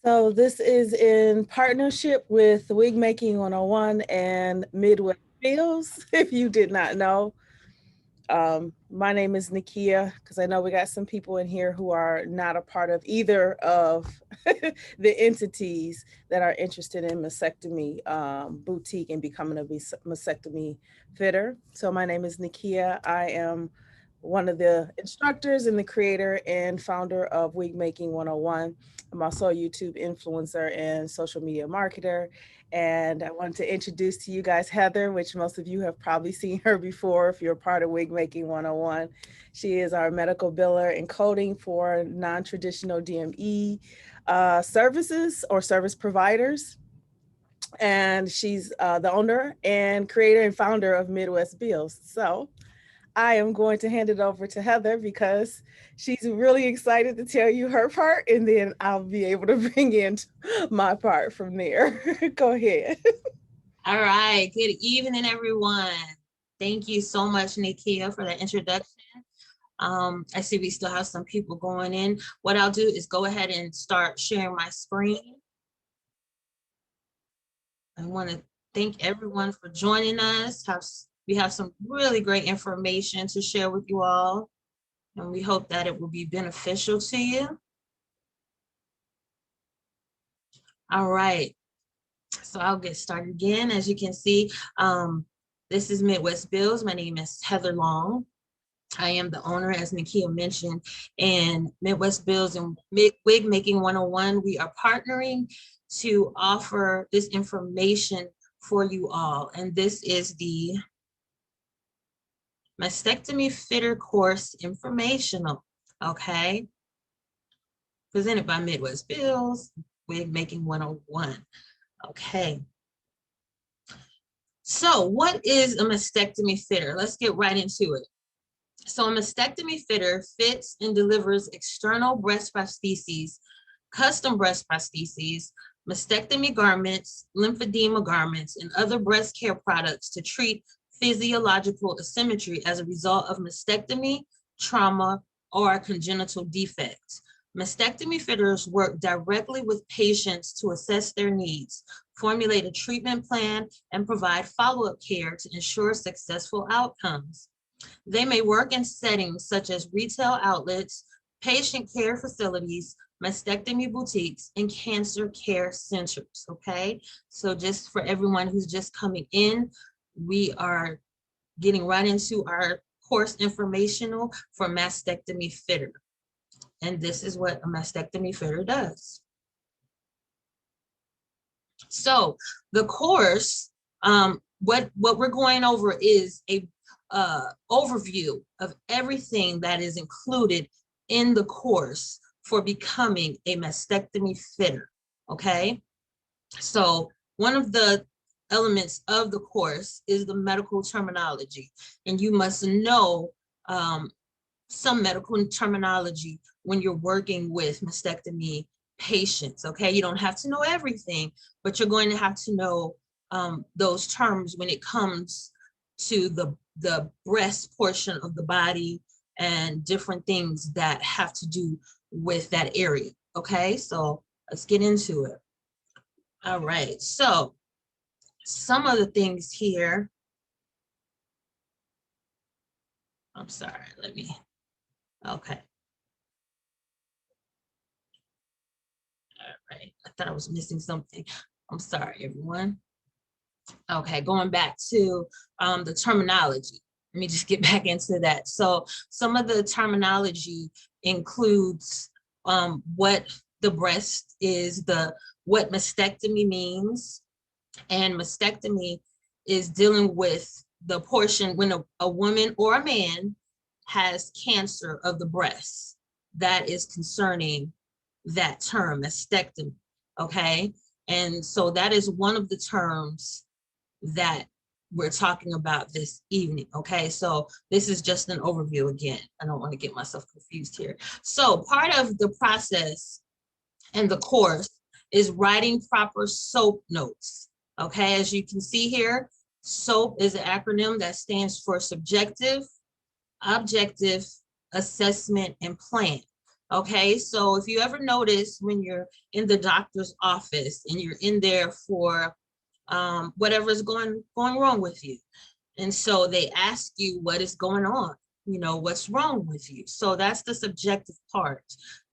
So this is in partnership with Wig Making 101 and Midwest Bills, if you did not know. My name is Nekia, because I know we got some people in here who are not a part of either of the entities that are interested in mastectomy boutique and becoming a mastectomy fitter. So my name is Nekia. I am one of the instructors and the creator and founder of Wig Making 101. I'm also a YouTube influencer and social media marketer. And I wanted to introduce to you guys Heather, which most of you have probably seen her before if you're part of Wig Making 101. She is our medical biller and coding for non-traditional DME services or service providers. And she's the owner and creator and founder of Midwest Bills. So I am going to hand it over to Heather because she's really excited to tell you her part, and then I'll be able to bring in my part from there. Go ahead. All right. Good evening, everyone. Thank you so much, Nekia, for the introduction. I see we still have some people going in. What I'll do is go ahead and start sharing my screen. I want to thank everyone for joining us. We have some really great information to share with you all, and we hope that it will be beneficial to you. All right. So I'll get started again. As you can see, this is Midwest Bills. My name is Heather Long. I am the owner, as Nekia mentioned, and Midwest Bills and Wig Making 101. We are partnering to offer this information for you all. And this is the Mastectomy Fitter course informational, okay? Presented by Midwest Bills, Wig Making 101. Okay. So what is a mastectomy fitter? Let's get right into it. So a mastectomy fitter fits and delivers external breast prostheses, custom breast prostheses, mastectomy garments, lymphedema garments, and other breast care products to treat physiological asymmetry as a result of mastectomy, trauma, or congenital defects. Mastectomy fitters work directly with patients to assess their needs, formulate a treatment plan, and provide follow-up care to ensure successful outcomes. They may work in settings such as retail outlets, patient care facilities, mastectomy boutiques, and cancer care centers, okay? So just for everyone who's just coming in, we are getting right into our course informational for mastectomy fitter. And this is what a mastectomy fitter does. So the course, what we're going over is a overview of everything that is included in the course for becoming a mastectomy fitter, okay? So one of the elements of the course is the medical terminology, and you must know some medical terminology when you're working with mastectomy patients, okay? You don't have to know everything, but you're going to have to know those terms when it comes to the breast portion of the body and different things that have to do with that area, okay? So let's get into it. All right, so some of the things here, I'm sorry, okay. All right, I thought I was missing something. I'm sorry, everyone. Okay, going back to the terminology. Let me just get back into that. So some of the terminology includes what the breast is, what mastectomy means, and mastectomy is dealing with the portion when a woman or a man has cancer of the breast. That is concerning that term, mastectomy, okay? And so that is one of the terms that we're talking about this evening, okay? So this is just an overview again. I don't want to get myself confused here. So part of the process and the course is writing proper SOAP notes, okay? As you can see here, SOAP is an acronym that stands for subjective, objective, assessment, and plan, Okay, so if you ever notice when you're in the doctor's office and you're in there for whatever's going wrong with you, and so they ask you what is going on, you know, what's wrong with you. So that's the subjective part.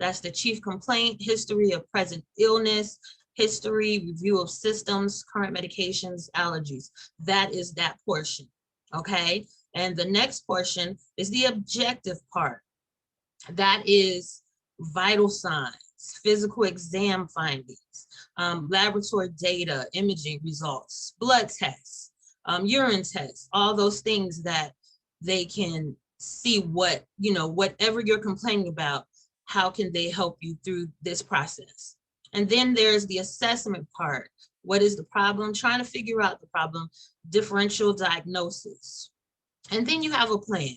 That's the chief complaint, history of present illness, history, review of systems, current medications, allergies. That is that portion, okay? And the next portion is the objective part. That is vital signs, physical exam findings, laboratory data, imaging results, blood tests, urine tests, all those things that they can see what, you know, whatever you're complaining about, how can they help you through this process? And then there's the assessment part. What is the problem? Trying to figure out the problem, differential diagnosis. And then you have a plan,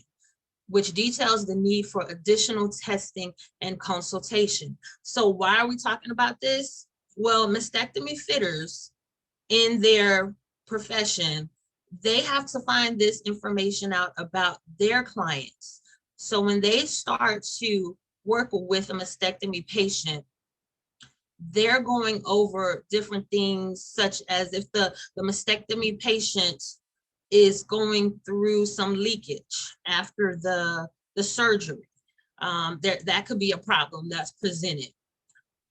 which details the need for additional testing and consultation. So why are we talking about this? Well, mastectomy fitters in their profession, they have to find this information out about their clients. So when they start to work with a mastectomy patient, they're going over different things, such as if the mastectomy patient is going through some leakage after the surgery. That could be a problem that's presented.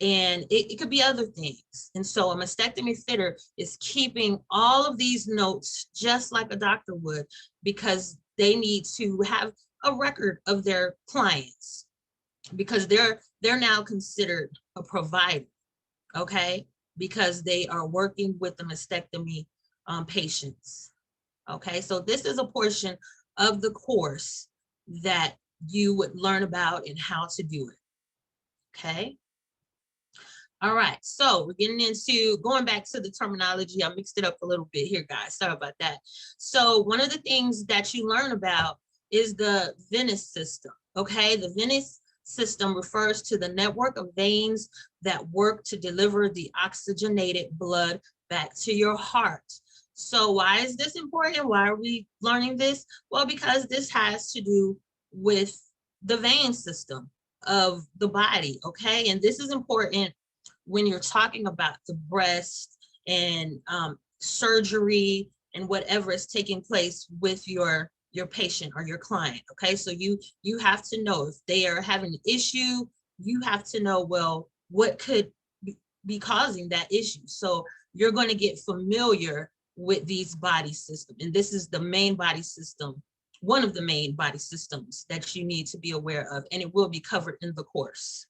And it could be other things. And so a mastectomy fitter is keeping all of these notes just like a doctor would, because they need to have a record of their clients, because they're now considered a provider, okay? Because they are working with the mastectomy patients. Okay, so this is a portion of the course that you would learn about and how to do it. Okay. All right, so we're getting into going back to the terminology. I mixed it up a little bit here, guys. Sorry about that. So one of the things that you learn about is the venous system. Okay, the venous system refers to the network of veins that work to deliver the oxygenated blood back to your heart. So why is this important? Why are we learning this? Well, because this has to do with the vein system of the body, okay? And this is important when you're talking about the breast and surgery and whatever is taking place with your patient or your client, okay? So you have to know if they are having an issue, you have to know, well, what could be causing that issue. So you're going to get familiar with these body systems. And this is the main body system, one of the main body systems that you need to be aware of, and it will be covered in the course.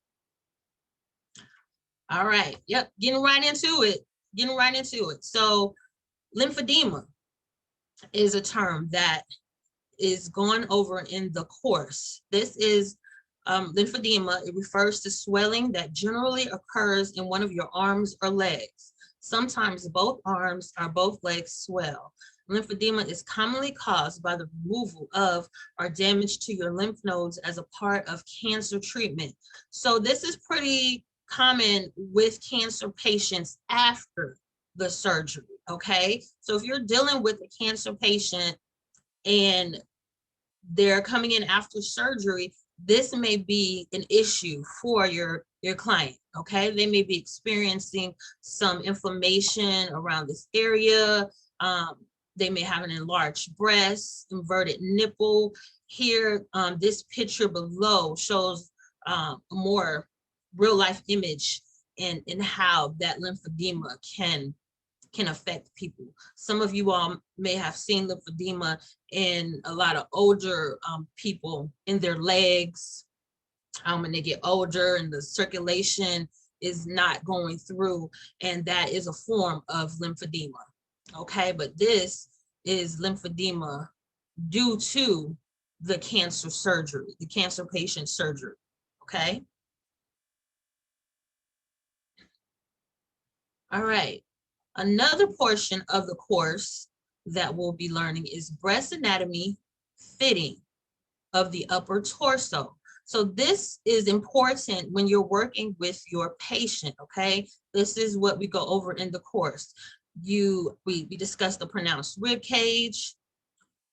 All right, yep, getting right into it. So lymphedema is a term that is gone over in the course. This is lymphedema. It refers to swelling that generally occurs in one of your arms or legs. Sometimes both arms or both legs swell. Lymphedema is commonly caused by the removal of or damage to your lymph nodes as a part of cancer treatment. So this is pretty common with cancer patients after the surgery, okay? So if you're dealing with a cancer patient and they're coming in after surgery, this may be an issue for your client, okay? They may be experiencing some inflammation around this area. They may have an enlarged breast, inverted nipple. Here, this picture below shows a more real life image in how that lymphedema can affect people. Some of you all may have seen lymphedema in a lot of older people in their legs when they get older and the circulation is not going through, and that is a form of lymphedema. Okay, but this is lymphedema due to the cancer surgery, the cancer patient surgery. Okay. All right. Another portion of the course that we'll be learning is breast anatomy fitting of the upper torso. So this is important when you're working with your patient, okay? This is what we go over in the course. We discussed the pronounced rib cage,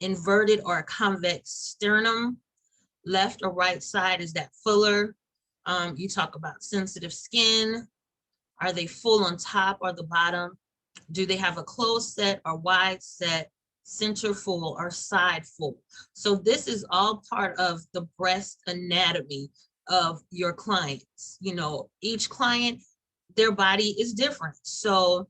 inverted or convex sternum, left or right side is that fuller, You talk about sensitive skin. Are they full on top or the bottom? Do they have a closed set or wide set, center full or side full? So this is all part of the breast anatomy of your clients. You know, each client, their body is different. So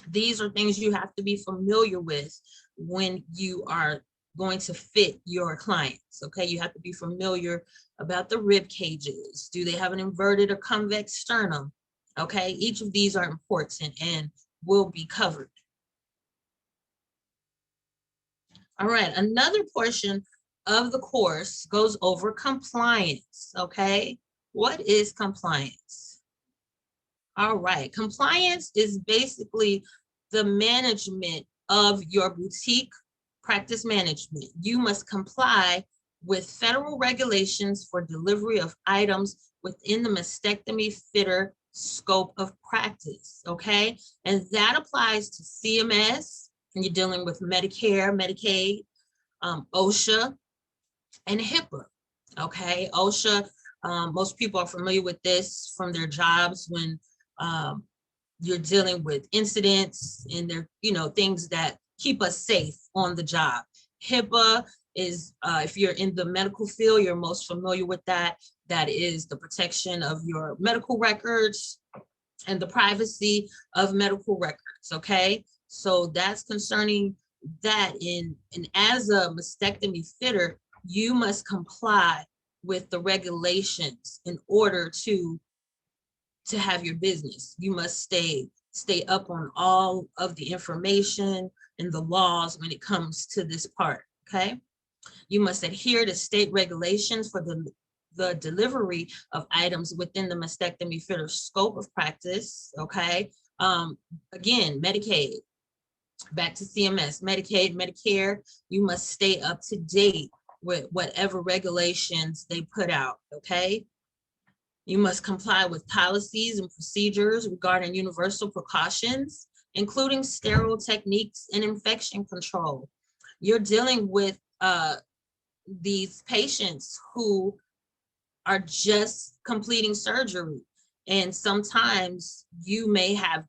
these are things you have to be familiar with when you are going to fit your clients. Okay, you have to be familiar about the rib cages. Do they have an inverted or convex sternum? Okay, each of these are important and will be covered. All right, another portion of the course goes over compliance. Okay, what is compliance? All right, compliance is basically the management of your boutique practice management. You must comply with federal regulations for delivery of items within the mastectomy fitter scope of practice, okay? And that applies to CMS, and you're dealing with Medicare, Medicaid, OSHA, and HIPAA, okay? OSHA, most people are familiar with this from their jobs when you're dealing with incidents and they're, you know, things that keep us safe on the job. HIPAA is, if you're in the medical field, you're most familiar with that. That is the protection of your medical records and the privacy of medical records, okay? So that's concerning that. And as a mastectomy fitter, you must comply with the regulations in order to have your business. You must stay up on all of the information and the laws when it comes to this part, okay? You must adhere to state regulations for the delivery of items within the mastectomy fitter scope of practice, okay? Again, Medicaid, back to CMS, Medicaid, Medicare, you must stay up to date with whatever regulations they put out, okay? You must comply with policies and procedures regarding universal precautions, including sterile techniques and infection control. You're dealing with these patients who are just completing surgery. And sometimes you may have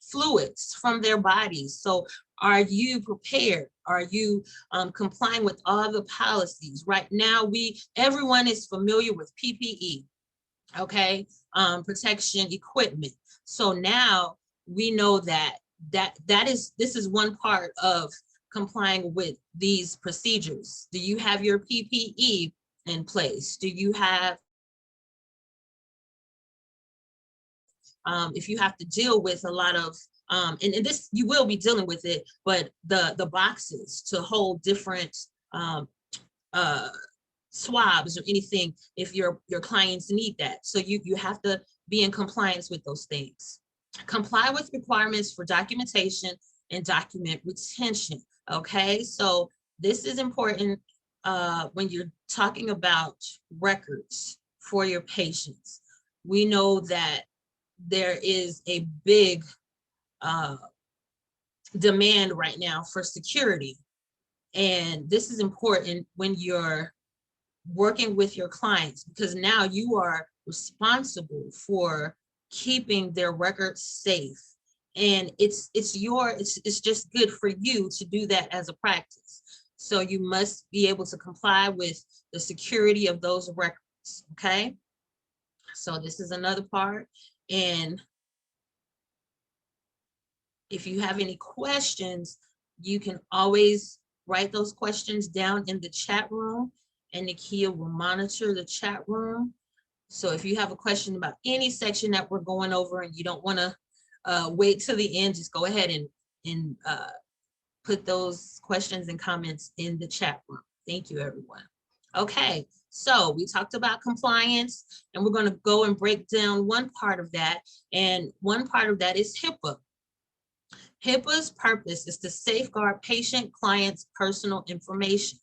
fluids from their bodies. So are you prepared? Are you complying with all the policies? Right now, everyone is familiar with PPE, okay, protection equipment. So now we know this is one part of complying with these procedures. Do you have your PPE in place? Do you have, if you have to deal with a lot of, and this, you will be dealing with it, but the boxes to hold different swabs or anything, if your clients need that. So you have to be in compliance with those things. Comply with requirements for documentation and document retention. Okay, so this is important when you're talking about records for your patients. We know that there is a big demand right now for security. And this is important when you're working with your clients, because now you are responsible for keeping their records safe. And it's just good for you to do that as a practice. So you must be able to comply with the security of those records, okay? So this is another part. And if you have any questions, you can always write those questions down in the chat room, and Nekia will monitor the chat room. So if you have a question about any section that we're going over and you don't want to wait till the end, just go ahead and put those questions and comments in the chat room. Thank you, everyone. Okay, so we talked about compliance, and we're going to go and break down one part of that. And one part of that is HIPAA. HIPAA's purpose is to safeguard patient clients' personal information.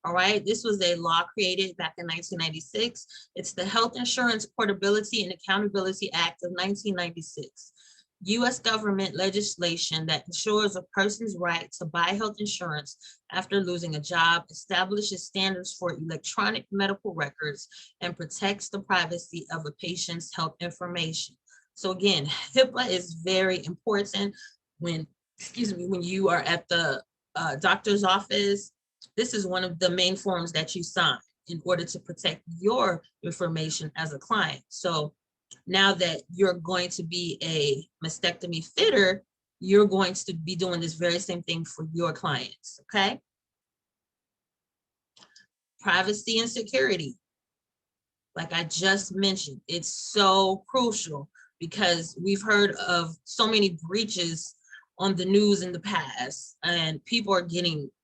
All right, this was a law created back in 1996. It's the Health Insurance Portability and Accountability Act of 1996. U.S. government legislation that ensures a person's right to buy health insurance after losing a job, establishes standards for electronic medical records, and protects the privacy of a patient's health information. So again, HIPAA is very important when, excuse me, when you are at the doctor's office. This is one of the main forms that you sign in order to protect your information as a client. So now that you're going to be a mastectomy fitter, you're going to be doing this very same thing for your clients, okay? Privacy and security. Like I just mentioned, it's so crucial because we've heard of so many breaches on the news in the past, and people are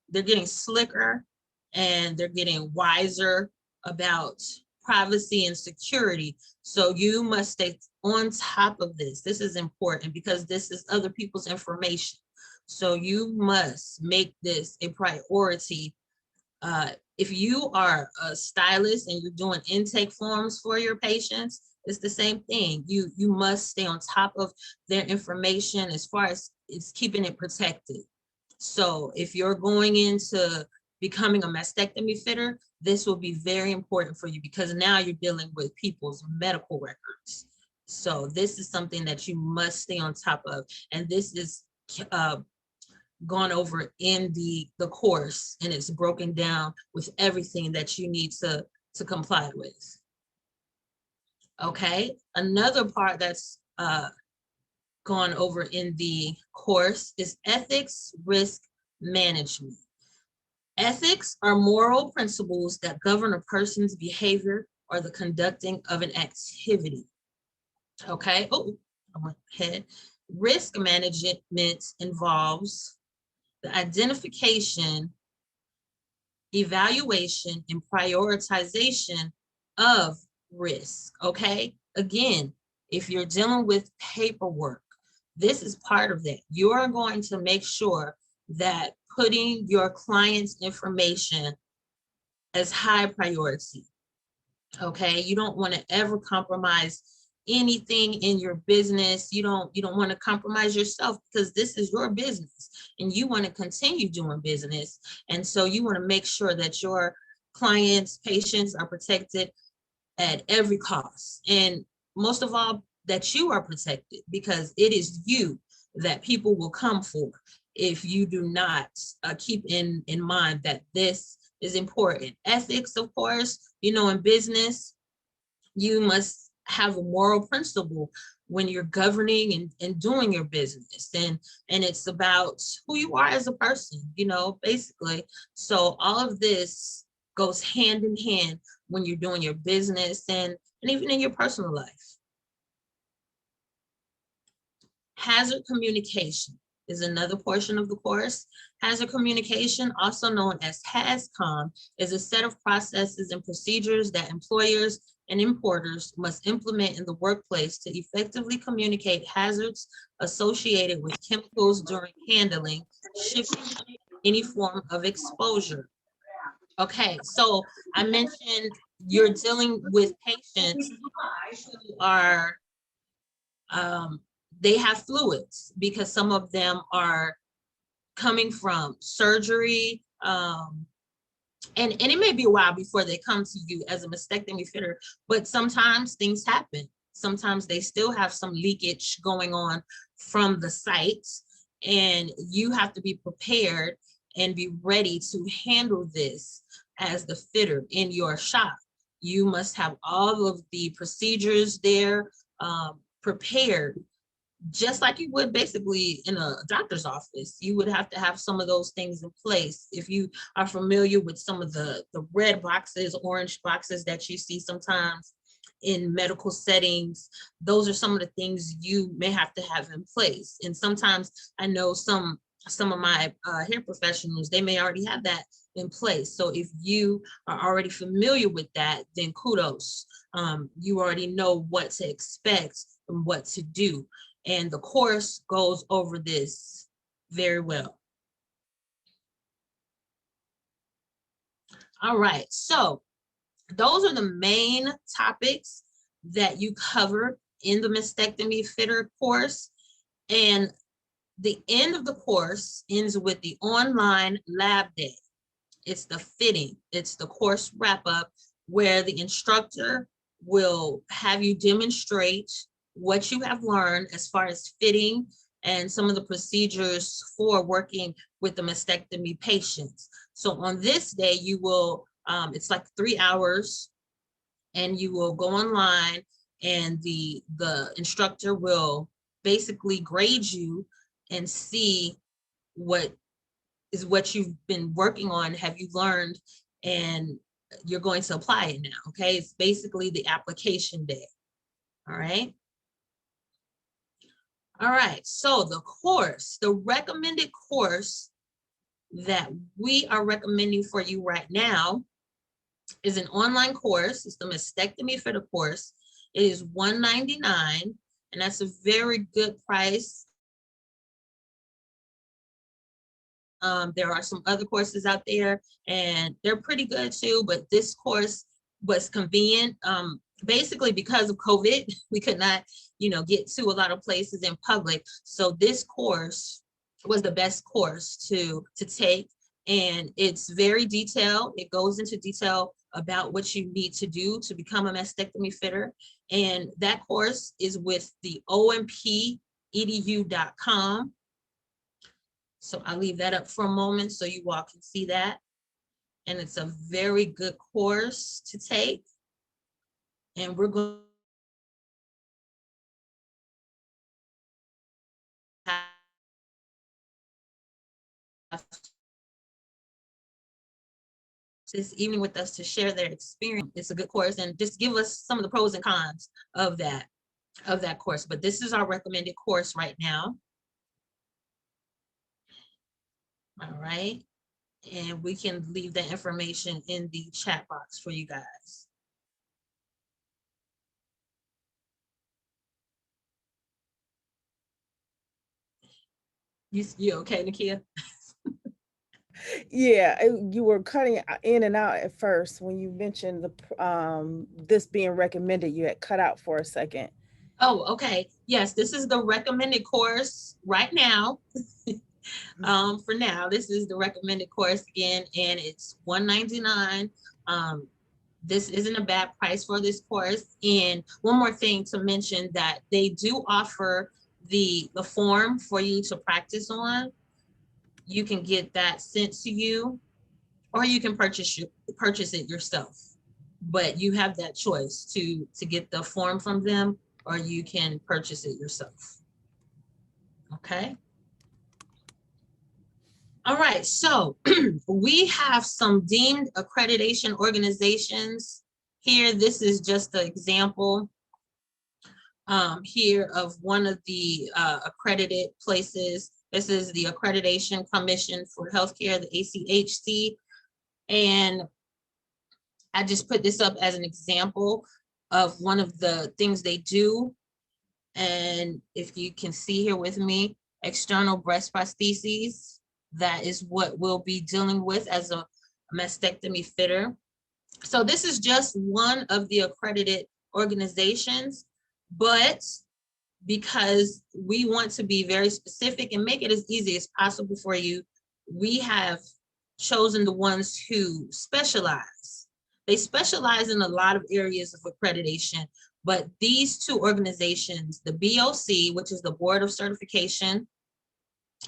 they're getting slicker and they're getting wiser about privacy and security. So you must stay on top of this. This is important because this is other people's information. So you must make this a priority. If you are a stylist and you're doing intake forms for your patients, it's the same thing. You must stay on top of their information as far as it's keeping it protected. So if you're going into becoming a mastectomy fitter, this will be very important for you because now you're dealing with people's medical records. So this is something that you must stay on top of. And this is gone over in the course, and it's broken down with everything that you need to comply with. Okay, another part that's gone over in the course is ethics, risk management. Ethics are moral principles that govern a person's behavior or the conducting of an activity. Okay, oh, I went ahead. Risk management involves the identification, evaluation, and prioritization of risk, okay? Again, if you're dealing with paperwork, this is part of that. You're going to make sure that putting your client's information as high priority, okay? You don't want to ever compromise anything in your business. You don't want to compromise yourself because this is your business and you want to continue doing business. And so you want to make sure that your clients, patients are protected at every cost. And most of all, that you are protected because it is you that people will come for if you do not keep in mind that this is important. Ethics, of course, in business, you must have a moral principle when you're governing and doing your business, and it's about who you are as a person, basically. So all of this goes hand in hand when you're doing your business and even in your personal life. Hazard communication is another portion of the course. Hazard communication, also known as HazCom, is a set of processes and procedures that employers and importers must implement in the workplace to effectively communicate hazards associated with chemicals during handling, shipping, any form of exposure. Okay, so I mentioned you're dealing with patients who are they have fluids because some of them are coming from surgery, and it may be a while before they come to you as a mastectomy fitter, but sometimes things happen. Sometimes they still have some leakage going on from the site, and you have to be prepared and be ready to handle this as the fitter in your shop. You must have all of the procedures there prepared, just like you would basically in a doctor's office. You would have to have some of those things in place. If you are familiar with some of the red boxes, orange boxes that you see sometimes in medical settings, those are some of the things you may have to have in place. And sometimes I know some of my hair professionals, they may already have that in place. So if you are already familiar with that, then kudos. You already know what to expect and what to do. And the course goes over this very well. All right, so those are the main topics that you cover in the mastectomy fitter course. And the end of the course ends with the online lab day. It's the fitting, it's the course wrap up where the instructor will have you demonstrate what you have learned as far as fitting and some of the procedures for working with the mastectomy patients. So on this day, you will, it's like 3 hours, and you will go online, and the instructor will basically grade you and see what you've been working on, have you learned, and you're going to apply it now. Okay, it's basically the application day. All right. All right, so the recommended course that we are recommending for you right now is an online course. It's the Mastectomy Fitter course. It is $199, and that's a very good price. There are some other courses out there, and they're pretty good too, but this course was convenient. Basically, because of COVID, we could not, get to a lot of places in public. So this course was the best course to take, and it's very detailed. It goes into detail about what you need to do to become a mastectomy fitter. And that course is with the ompedu.com. So I'll leave that up for a moment so you all can see that. And it's a very good course to take. And we're going to have this evening with us to share their experience. It's a good course, and just give us some of the pros and cons of that course. But this is our recommended course right now. All right. And we can leave that information in the chat box for you guys. You okay, Nekia? Yeah, you were cutting in and out at first when you mentioned the this being recommended. You had cut out for a second. Oh, okay. Yes, this is the recommended course right now. For now, this is the recommended course again, and it's $199. This isn't a bad price for this course. And one more thing to mention, that they do offer the form for you to practice on. You can get that sent to you, or you can purchase it yourself. But you have that choice to get the form from them, or you can purchase it yourself. Okay. All right, so we have some deemed accreditation organizations here. This is just an example here of one of the accredited places. This is the Accreditation Commission for Healthcare, the ACHC. And I just put this up as an example of one of the things they do. And if you can see here with me, external breast prostheses, that is what we'll be dealing with as a mastectomy fitter. So this is just one of the accredited organizations, but because we want to be very specific and make it as easy as possible for you, we have chosen the ones who specialize. They specialize in a lot of areas of accreditation, but these two organizations, the BOC, which is the Board of Certification,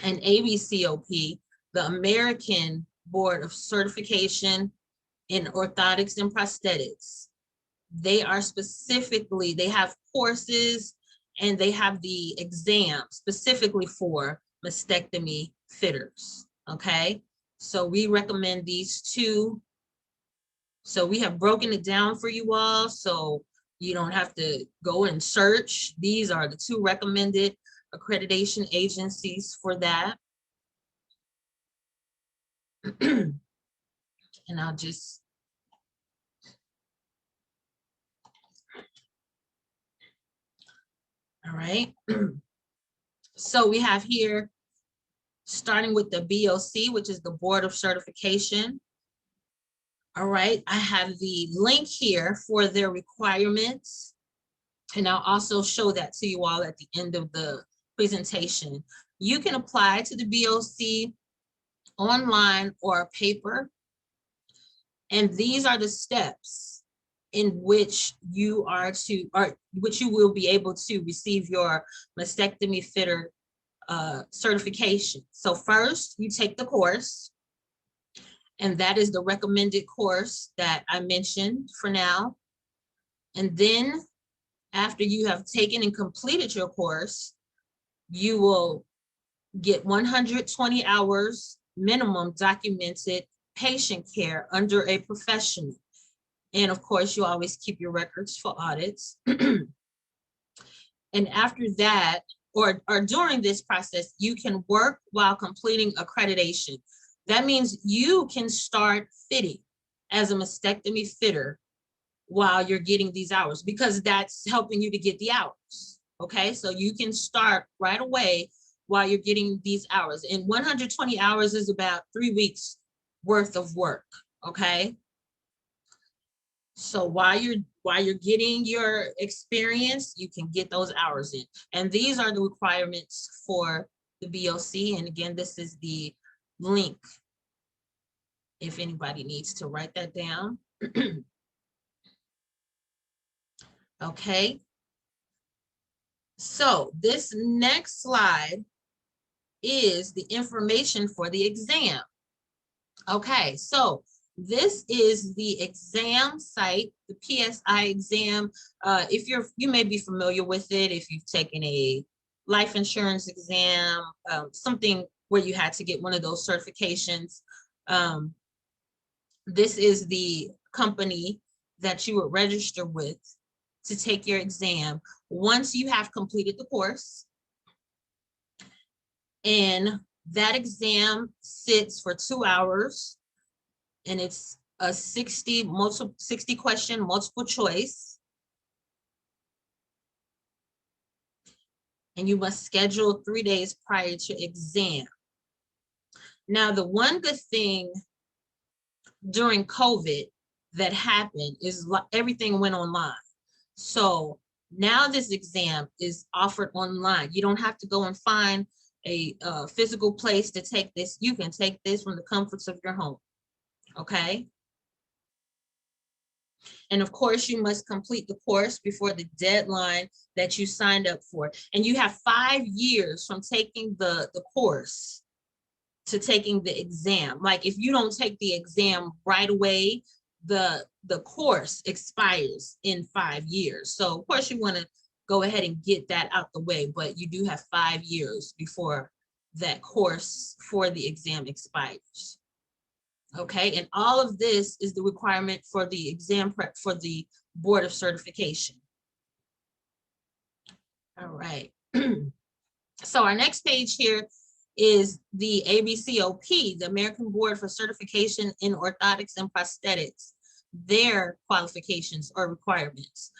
and ABCOP, the American Board of Certification in Orthotics and Prosthetics, they are specifically, they have courses and they have the exam specifically for mastectomy fitters. Okay, so we recommend these two. So we have broken it down for you all, so you don't have to go and search. These are the two recommended accreditation agencies for that. And I'll just, all right. So we have here, starting with the BOC, which is the Board of Certification. All right, I have the link here for their requirements, and I'll also show that to you all at the end of the presentation. You can apply to the BOC online or paper. And these are the steps in which you are to, or which you will be able to receive your Mastectomy Fitter certification. So first, you take the course, and that is the recommended course that I mentioned for now. And then after you have taken and completed your course, you will get 120 hours minimum documented patient care under a professional. And of course, you always keep your records for audits. And after that, or during this process, you can work while completing accreditation. That means you can start fitting as a mastectomy fitter while you're getting these hours, because that's helping you to get the hours. Okay, so you can start right away while you're getting these hours. And 120 hours is about 3 weeks worth of work. Okay, so while you're getting your experience, you can get those hours in. And these are the requirements for the BOC. And again, this is the link if anybody needs to write that down. Okay. So this next slide is the information for the exam. Okay, so this is the exam site, the PSI exam. If you may be familiar with it, if you've taken a life insurance exam, something where you had to get one of those certifications. This is the company that you would register with to take your exam once you have completed the course. And that exam sits for 2 hours, and it's a 60 question multiple choice. And you must schedule 3 days prior to exam. Now, the one good thing during COVID that happened is everything went online. So now this exam is offered online. You don't have to go and find a physical place to take this. You can take this from the comforts of your home. Okay. And of course, you must complete the course before the deadline that you signed up for. And you have 5 years from taking the course to taking the exam. Like if you don't take the exam right away, the course expires in 5 years. So of course you want to go ahead and get that out the way, but you do have 5 years before that course for the exam expires. Okay, and all of this is the requirement for the exam prep for the Board of Certification. All right. So our next page here is the ABCOP, the American Board for Certification in Orthotics and Prosthetics, their qualifications or requirements.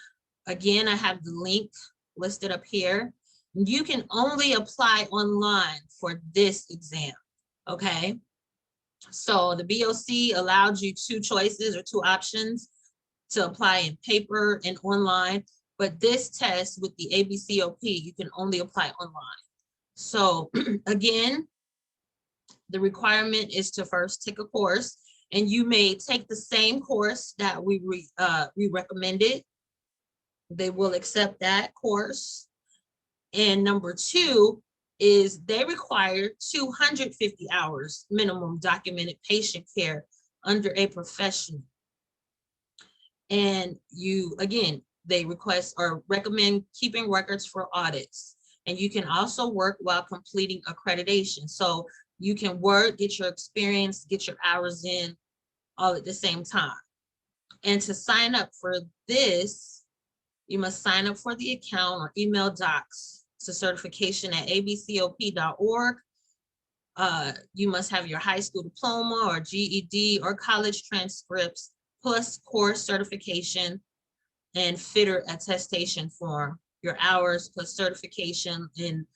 Again, I have the link listed up here. You can only apply online for this exam, okay? So the BOC allowed you 2 choices or 2 options to apply in paper and online, but this test with the ABCOP, you can only apply online. So again, the requirement is to first take a course, and you may take the same course that we recommended. They will accept that course. And number 2 is they require 250 hours minimum documented patient care under a professional. And you, again, they request or recommend keeping records for audits. And you can also work while completing accreditation. So you can work, get your experience, get your hours in all at the same time. And to sign up for this, you must sign up for the account or email docs to certification@abcop.org. You must have your high school diploma or GED or college transcripts, plus course certification and fitter attestation form, your hours plus certification in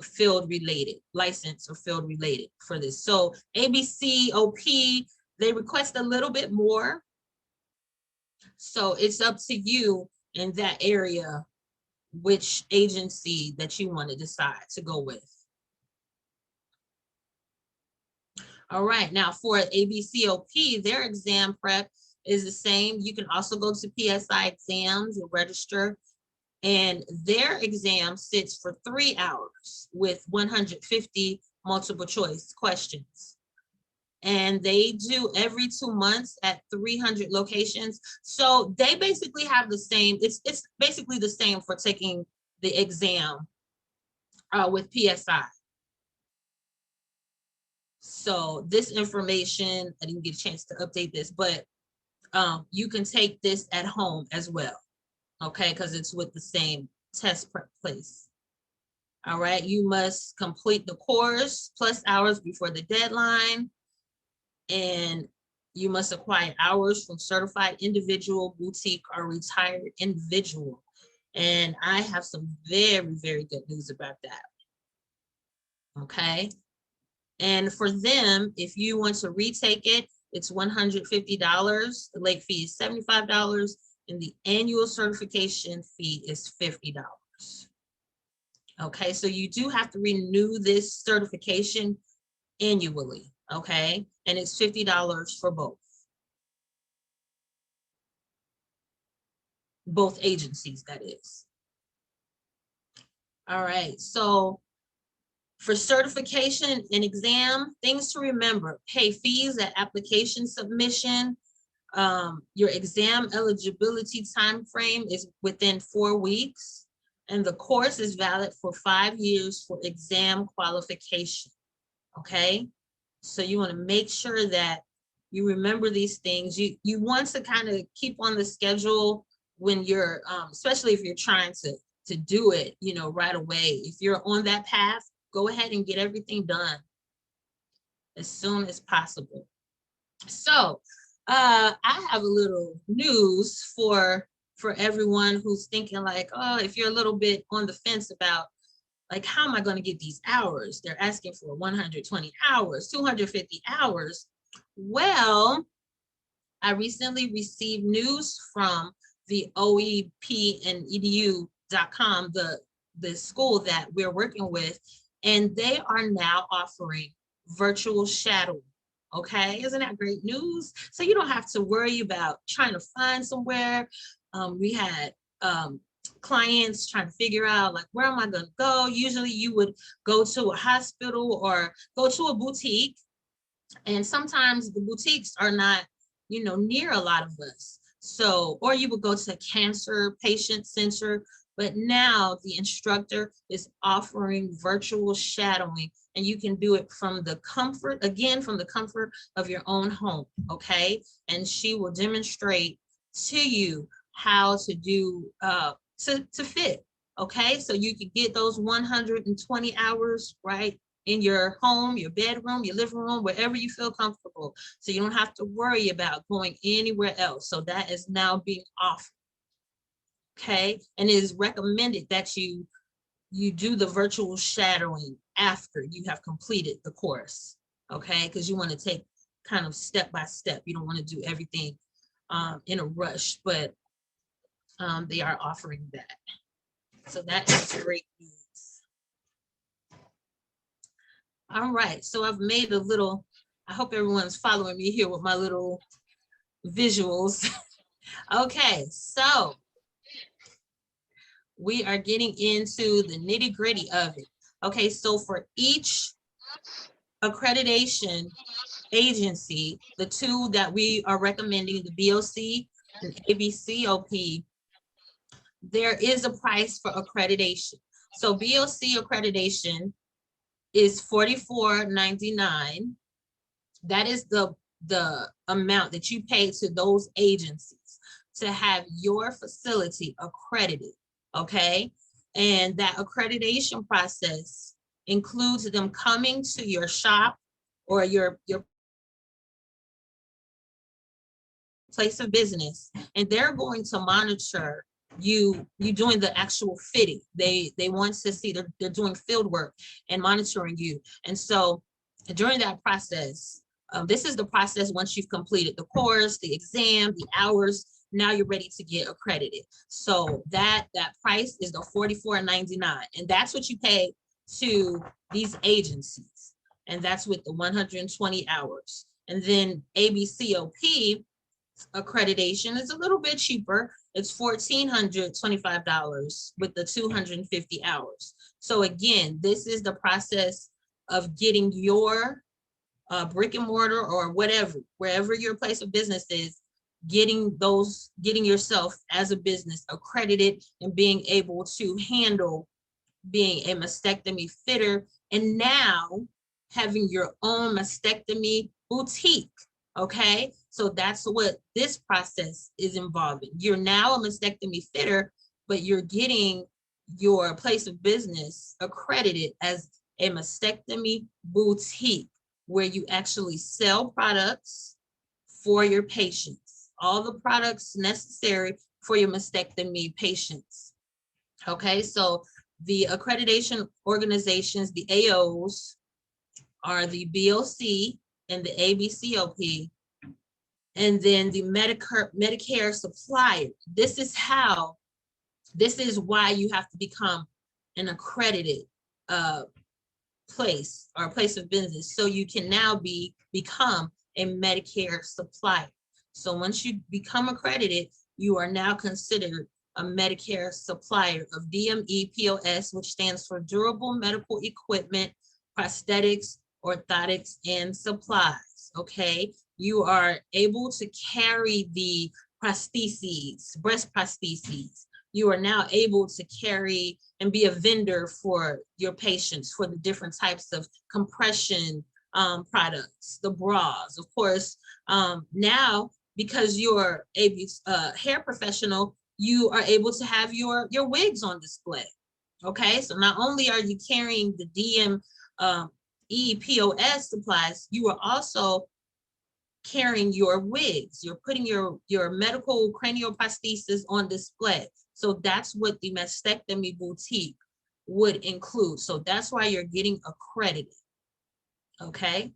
field related, license or field related for this. So ABCOP, they request a little bit more. So it's up to you in that area which agency that you want to decide to go with. All right, now for ABCOP, their exam prep is the same. You can also go to PSI exams and register, and their exam sits for 3 hours with 150 multiple choice questions. And they do every 2 months at 300 locations. So they basically have the same, it's basically the same for taking the exam with PSI. So this information, I didn't get a chance to update this, but you can take this at home as well, okay? Because it's with the same test prep place. All right, you must complete the course plus hours before the deadline, and you must acquire hours from certified individual, boutique, or retired individual. And I have some very, very good news about that. Okay. And for them, if you want to retake it, it's $150. The late fee is $75, and the annual certification fee is $50. Okay, so you do have to renew this certification annually, okay? And it's $50 for both agencies, that is. All right, so for certification and exam, things to remember: pay fees at application submission. Your exam eligibility time frame is within 4 weeks, and the course is valid for 5 years for exam qualification. Okay, so you want to make sure that you remember these things. You want to kind of keep on the schedule when you're, especially if you're trying to do it, you know, right away. If you're on that path, go ahead and get everything done as soon as possible. So I have a little news for everyone who's thinking like, oh, if you're a little bit on the fence about like, how am I going to get these hours? They're asking for 120 hours, 250 hours. Well, I recently received news from the OEP and edu.com, the school that we're working with, and they are now offering virtual shadowing. Okay, isn't that great news? So you don't have to worry about trying to find somewhere. We had clients trying to figure out like, where am I going to go? Usually you would go to a hospital or go to a boutique, and sometimes the boutiques are not, you know, near a lot of us. So, or you would go to a cancer patient center, but now the instructor is offering virtual shadowing, and you can do it from the comfort, again, from the comfort of your own home, okay? And she will demonstrate to you how to do, to fit, okay? So you can get those 120 hours, right? In your home, your bedroom, your living room, wherever you feel comfortable. So you don't have to worry about going anywhere else. So that is now being offered. Okay, and it is recommended that you do the virtual shadowing after you have completed the course. Okay, because you want to take kind of step by step. You don't want to do everything in a rush, but they are offering that. So that is great news. All right, so I've made a little, I hope everyone's following me here with my little visuals. Okay, so we are getting into the nitty-gritty of it. Okay, so for each accreditation agency, the two that we are recommending, the BOC and ABCOP, there is a price for accreditation. So BOC accreditation is $44.99. That is the amount that you pay to those agencies to have your facility accredited, okay? And that accreditation process includes them coming to your shop or your place of business, and they're going to monitor you doing the actual fitting. They want to see they're doing field work and monitoring you. And so during that process, this is the process once you've completed the course, the exam, the hours, now you're ready to get accredited. So that price is the $44.99, and that's what you pay to these agencies, and that's with the 120 hours. And then ABCOP accreditation is a little bit cheaper. It's $1,425 with the 250 hours. So again, this is the process of getting your brick and mortar or whatever, wherever your place of business is, getting yourself as a business accredited and being able to handle being a mastectomy fitter, and now having your own mastectomy boutique. Okay, so that's what this process is involving. You're now a mastectomy fitter, but you're getting your place of business accredited as a mastectomy boutique, where you actually sell products for your patients, all the products necessary for your mastectomy patients. Okay, so the accreditation organizations, the AOs, are the BOC and the ABCOP, and then the Medicare supplier. This is why you have to become an accredited place or place of business, so you can now become a Medicare supplier. So once you become accredited, you are now considered a Medicare supplier of DME POS, which stands for durable medical equipment, prosthetics, orthotics, and supplies. Okay, you are able to carry the prostheses, breast prostheses. You are now able to carry and be a vendor for your patients for the different types of compression products, the bras, of course. Now, because you're a hair professional, you are able to have your wigs on display. Okay, so not only are you carrying the DME-POS supplies, you are also carrying your wigs. You're putting your medical cranioprosthesis on display. So that's what the mastectomy boutique would include. So that's why you're getting accredited. Okay.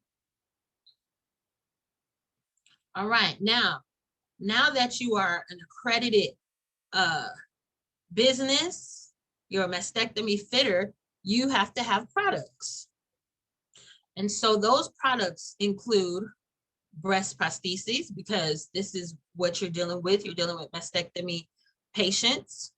All right. Now that you are an accredited business, you're a mastectomy fitter, you have to have products. And so those products include breast prostheses, because this is what you're dealing with. You're dealing with mastectomy patients.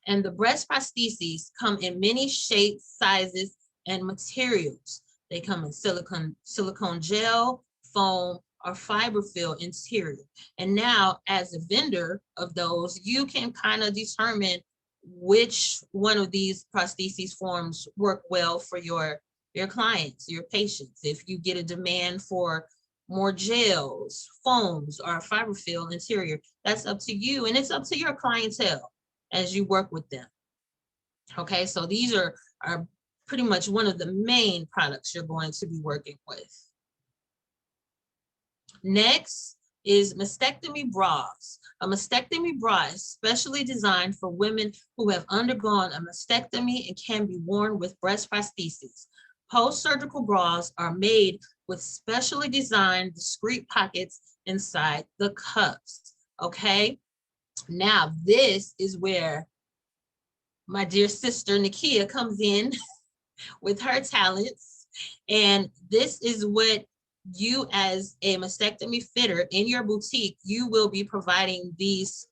And the breast prostheses come in many shapes, sizes, and materials. They come in silicone gel, foam, or fiberfill interior. And now, as a vendor of those, you can kind of determine which one of these prostheses forms work well for your clients, your patients. If you get a demand for more gels, foams, or fiberfill interior, that's up to you, and it's up to your clientele as you work with them. Okay, so these are pretty much one of the main products you're going to be working with. Next is mastectomy bras. A mastectomy bra is specially designed for women who have undergone a mastectomy and can be worn with breast prostheses. Post-surgical bras are made with specially designed discrete pockets inside the cuffs. Okay, now this is where my dear sister Nekia comes in with her talents, and this is what you, as a mastectomy fitter in your boutique, you will be providing these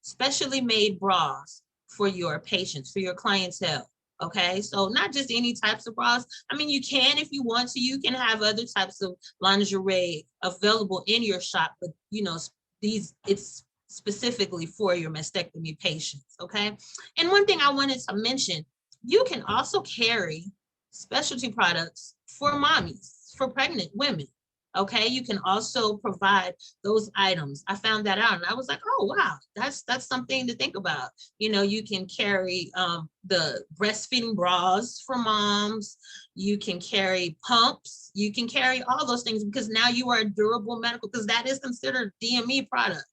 specially made bras for your patients, for your clientele. Okay, so not just any types of bras. I mean, you can, if you want to, you can have other types of lingerie available in your shop, but you know, it's specifically for your mastectomy patients. Okay, and one thing I wanted to mention, you can also carry specialty products for mommies, for pregnant women. Okay, you can also provide those items. I found that out and I was like, oh wow, that's something to think about. You know, you can carry the breastfeeding bras for moms, you can carry pumps, you can carry all those things, because now you are a durable medical, because that is considered DME product.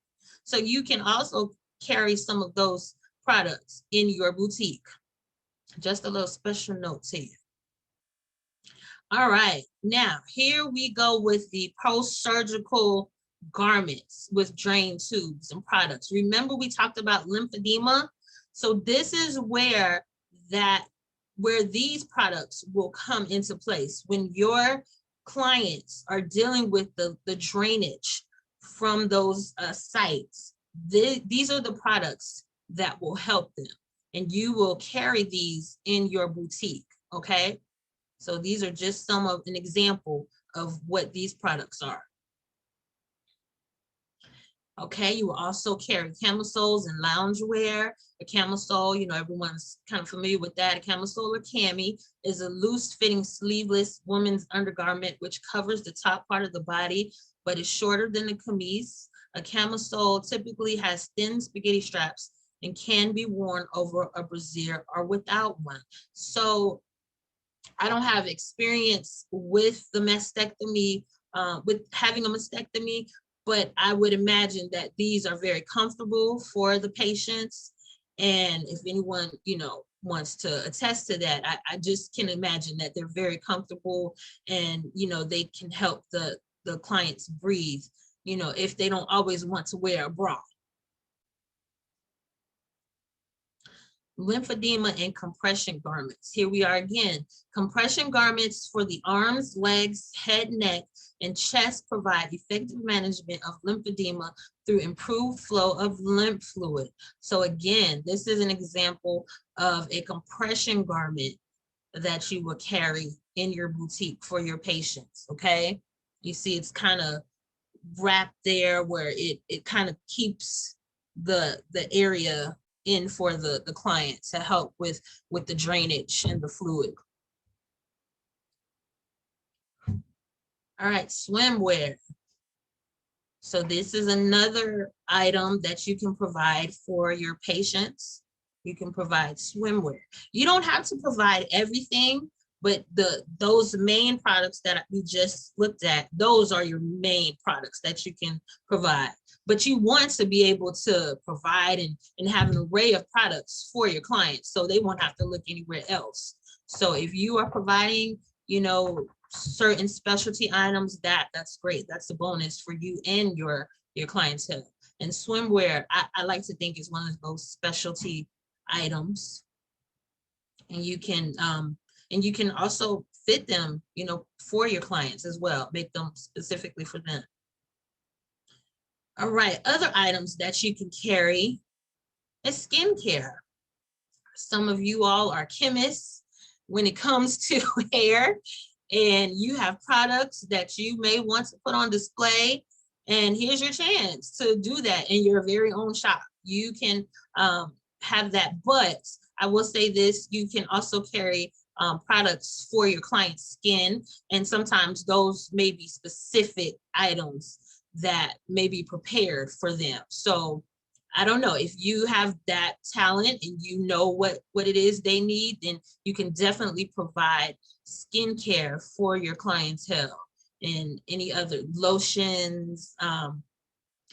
So you can also carry some of those products in your boutique. Just a little special note to you. All right, now here we go with the post-surgical garments with drain tubes and products. Remember we talked about lymphedema? So this is where these products will come into place when your clients are dealing with the drainage from those sites. These are the products that will help them, and you will carry these in your boutique, okay? So these are just some of an example of what these products are. Okay, you will also carry camisoles and loungewear. A camisole, you know, everyone's kind of familiar with that. A camisole or cami is a loose fitting sleeveless woman's undergarment which covers the top part of the body, but is shorter than a camise. A camisole typically has thin spaghetti straps and can be worn over a brassiere or without one. So I don't have experience with the mastectomy, with having a mastectomy, but I would imagine that these are very comfortable for the patients. And if anyone, you know, wants to attest to that, I just can imagine that they're very comfortable, and, you know, they can help the clients breathe, you know, if they don't always want to wear a bra. Lymphedema and compression garments. Here we are again. Compression garments for the arms, legs, head, neck, and chest provide effective management of lymphedema through improved flow of lymph fluid. So again, this is an example of a compression garment that you will carry in your boutique for your patients, okay? You see it's kind of wrapped there where it kind of keeps the area in for the client to help with the drainage and the fluid. All right, swimwear. So this is another item that you can provide for your patients. You can provide swimwear. You don't have to provide everything, but those main products that we just looked at, those are your main products that you can provide. But you want to be able to provide and have an array of products for your clients so they won't have to look anywhere else. So if you are providing, you know, certain specialty items, that's great. That's a bonus for you and your clientele. And swimwear, I like to think is one of those specialty items. And you can also fit them, you know, for your clients as well, make them specifically for them. All right, other items that you can carry is skincare. Some of you all are chemists when it comes to hair, and you have products that you may want to put on display. And here's your chance to do that in your very own shop. You can have that, but I will say this, you can also carry products for your client's skin, and sometimes those may be specific items that may be prepared for them. So I don't know, if you have that talent and you know what it is they need, then you can definitely provide skincare for your clientele, and any other lotions,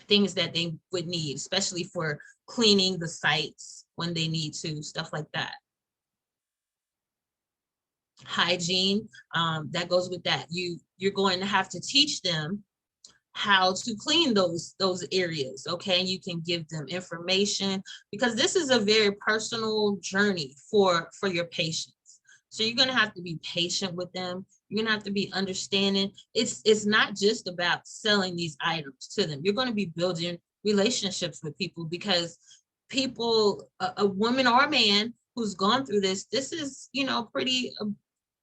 things that they would need, especially for cleaning the sites when they need to, stuff like that. Hygiene, that goes with that. You're going to have to teach them how to clean those areas, okay? And you can give them information, because this is a very personal journey for your patients. So you're going to have to be patient with them. You're going to have to be understanding. It's not just about selling these items to them. You're going to be building relationships with people, because people, a woman or a man who's gone through this is, you know, pretty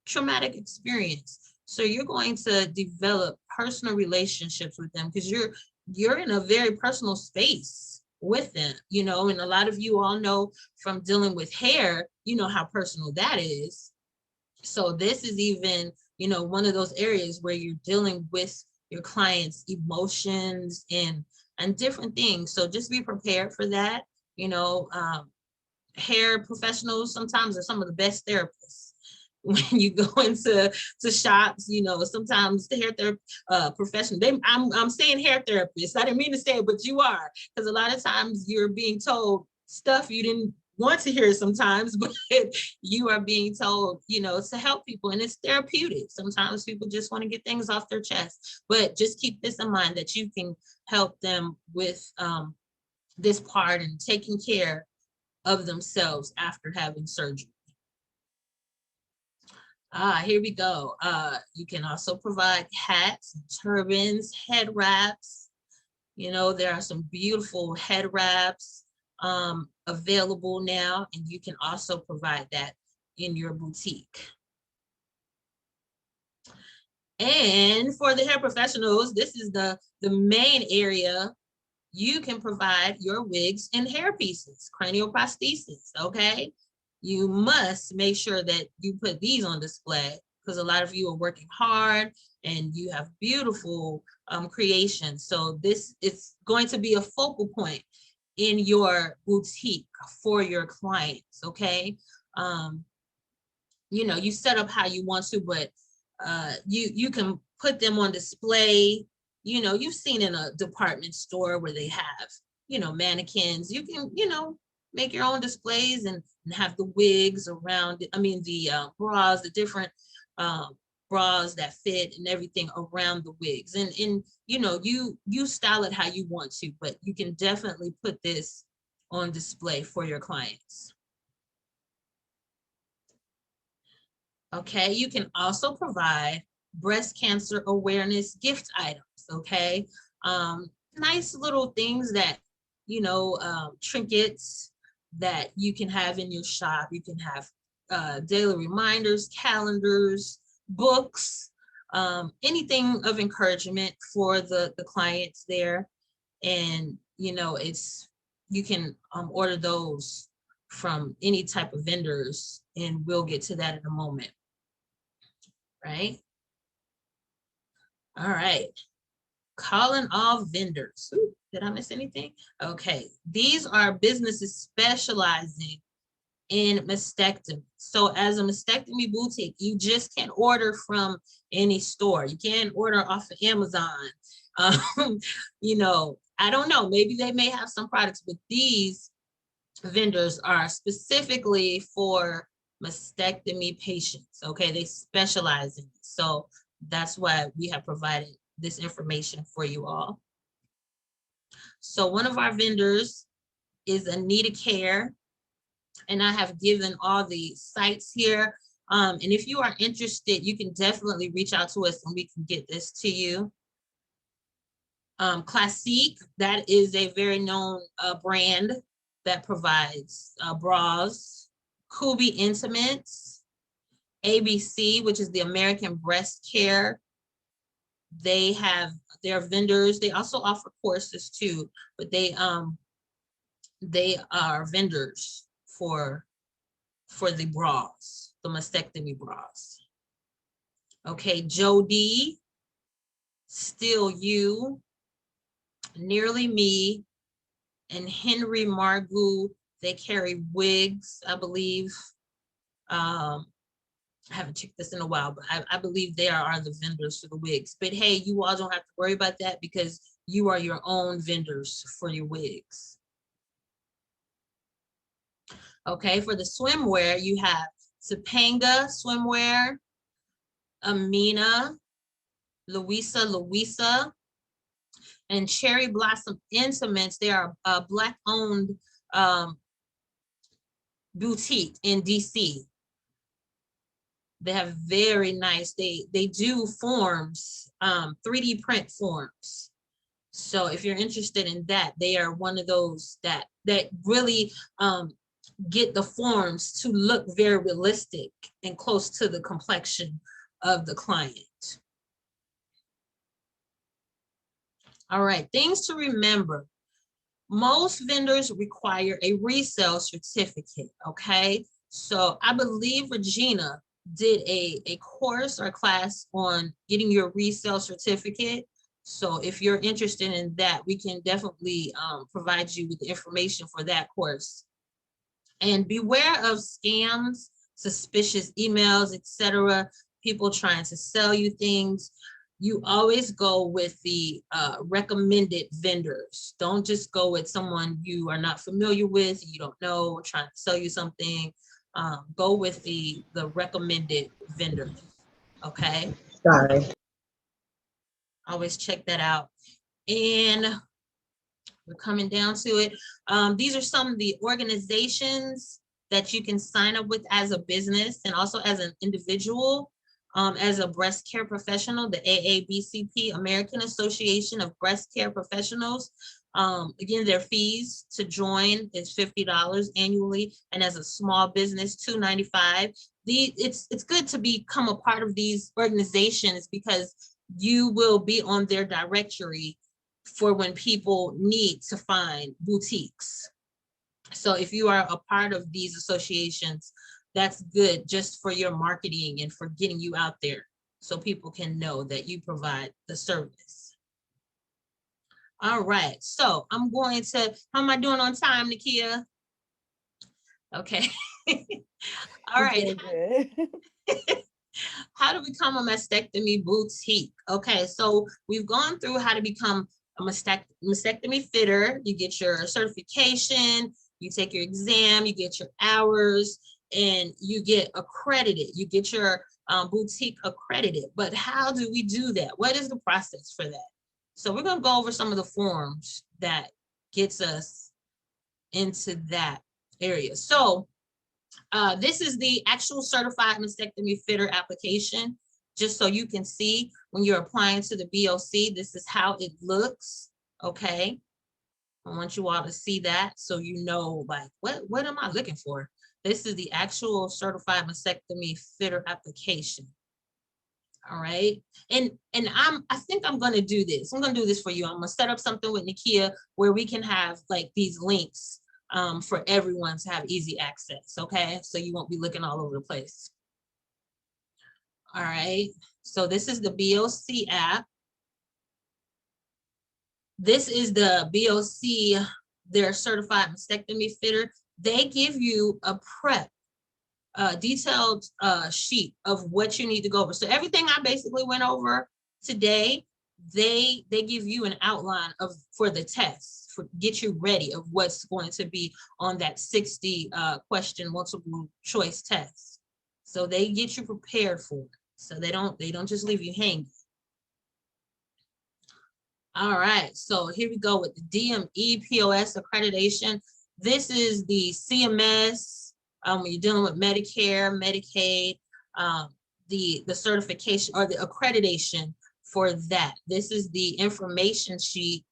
traumatic experience. So you're going to develop personal relationships with them, because you're in a very personal space with them, you know, and a lot of you all know from dealing with hair, you know how personal that is. So this is even, you know, one of those areas where you're dealing with your clients' emotions and different things. So just be prepared for that. You know, hair professionals sometimes are some of the best therapists. When you go into shops, you know, sometimes the hair therapist profession, I'm saying hair therapist, I didn't mean to say it, but you are, because a lot of times you're being told stuff you didn't want to hear it sometimes, but you are being told, you know, to help people, and it's therapeutic. Sometimes people just want to get things off their chest, but just keep this in mind that you can help them with this part and taking care of themselves after having surgery. Here we go. You can also provide hats, turbans, head wraps. You know, there are some beautiful head wraps available now, and you can also provide that in your boutique. And for the hair professionals, this is the main area. You can provide your wigs and hair pieces, cranial prosthesis, okay? You must make sure that you put these on display, because a lot of you are working hard and you have beautiful creations. So this is going to be a focal point in your boutique for your clients, okay? You know, you set up how you want to, but you can put them on display. You know, you've seen in a department store where they have, you know, mannequins. You can, you know, make your own displays and have the wigs around it. I mean, the bras, the different bras that fit and everything around the wigs. And you know, you style it how you want to, but you can definitely put this on display for your clients. Okay, you can also provide breast cancer awareness gift items, okay? Nice little things that, you know, trinkets that you can have in your shop. You can have daily reminders, calendars, books, anything of encouragement for the clients there. And, you know, you can order those from any type of vendors, and we'll get to that in a moment. Right? All right. Calling all vendors. Ooh, did I miss anything? Okay. These are businesses specializing in mastectomy. So as a mastectomy boutique, you just can't order from any store. You can't order off of Amazon. You know, I don't know. Maybe they may have some products, but these vendors are specifically for mastectomy patients. Okay, they specialize in it. So that's why we have provided this information for you all. So one of our vendors is Anita Care, and I have given all the sites here. And if you are interested, you can definitely reach out to us and we can get this to you. Classique, that is a very known brand that provides bras. Kubi Intimates, ABC, which is the American Breast Care. They have their vendors. They also offer courses too, but they are vendors for the bras, the mastectomy bras. Okay, Jody, Still You, Nearly Me, and Henry Margu. They carry wigs, I believe. I haven't checked this in a while, but I believe they are the vendors for the wigs. But hey, you all don't have to worry about that because you are your own vendors for your wigs. Okay, for the swimwear, you have Topanga Swimwear, Amina, Louisa, and Cherry Blossom Intimates. They are a Black-owned boutique in DC. They have very nice, they do forms, 3D print forms. So if you're interested in that, they are one of those that really get the forms to look very realistic and close to the complexion of the client. All right, things to remember. Most vendors require a resale certificate, okay? So I believe Regina did a course or class on getting your resale certificate. So if you're interested in that, we can definitely provide you with the information for that course. And beware of scams, suspicious emails, etc. People trying to sell you things. you always go with the recommended vendors. Don't just go with someone you are not familiar with, you don't know, trying to sell you something. Go with the recommended vendors, okay? Sorry. Always check that out. And we're coming down to it. These are some of the organizations that you can sign up with as a business and also as an individual. As a breast care professional, the AABCP, American Association of Breast Care Professionals. Again, their fees to join is $50 annually, and as a small business, $295. It's good to become a part of these organizations because you will be on their directory for when people need to find boutiques. So if you are a part of these associations, that's good just for your marketing and for getting you out there so people can know that you provide the service. All right, so I'm going to, how am I doing on time, Nekia? Okay. All right. How to become a mastectomy boutique. Okay, so we've gone through how to become a mastectomy fitter. You get your certification, you take your exam, you get your hours, and you get accredited. You get your boutique accredited. But how do we do that? What is the process for that? So we're going to go over some of the forms that gets us into that area. So this is the actual certified mastectomy fitter application, just so you can see when you're applying to the BOC, this is how it looks. Okay. I want you all to see that so you know, like, what am I looking for? This is the actual certified mastectomy fitter application. All right. And I think I'm going to do this. I'm going to do this for you. I'm going to set up something with Nekia where we can have like these links for everyone to have easy access. Okay. So you won't be looking all over the place. All right. So this is the BOC app. This is the BOC, their certified mastectomy fitter. They give you a prep, detailed sheet of what you need to go over. So everything I basically went over today, they give you an outline of for the test, for get you ready of what's going to be on that 60 question multiple choice test. So they get you prepared for it. So they don't just leave you hanging. All right, so here we go with the DME POS accreditation. This is the CMS, when you're dealing with Medicare, Medicaid, the certification or the accreditation for that. This is the information sheet.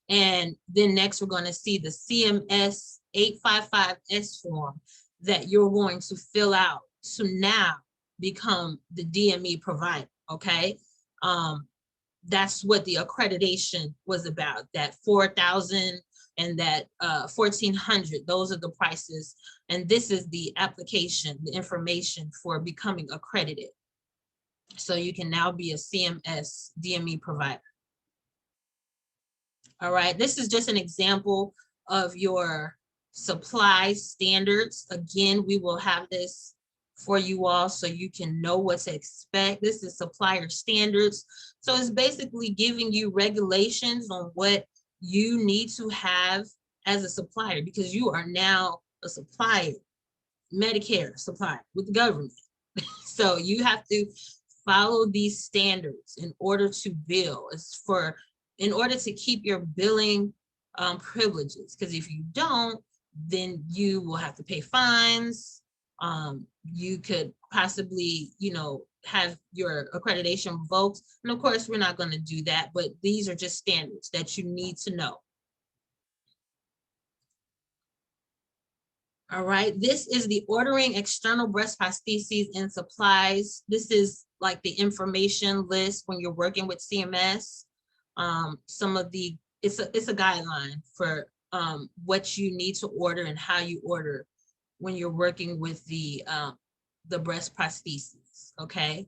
And then next we're going to see the CMS 855S form that you're going to fill out to now become the DME provider, okay? That's what the accreditation was about, that 4,000 and that 1,400, those are the prices. And this is the application, the information for becoming accredited. So you can now be a CMS DME provider. All right, this is just an example of your supply standards. Again, we will have this for you all so you can know what to expect. This is supplier standards. So it's basically giving you regulations on what you need to have as a supplier, because you are now a supplier, Medicare supplier with the government. So you have to follow these standards in order to bill. It's in order to keep your billing privileges, because if you don't, then you will have to pay fines. You could possibly, have your accreditation revoked. And of course, we're not going to do that, but these are just standards that you need to know. All right, this is the ordering external breast prostheses and supplies. This is like the information list when you're working with CMS. It's a guideline for what you need to order and how you order when you're working with the breast prostheses, okay?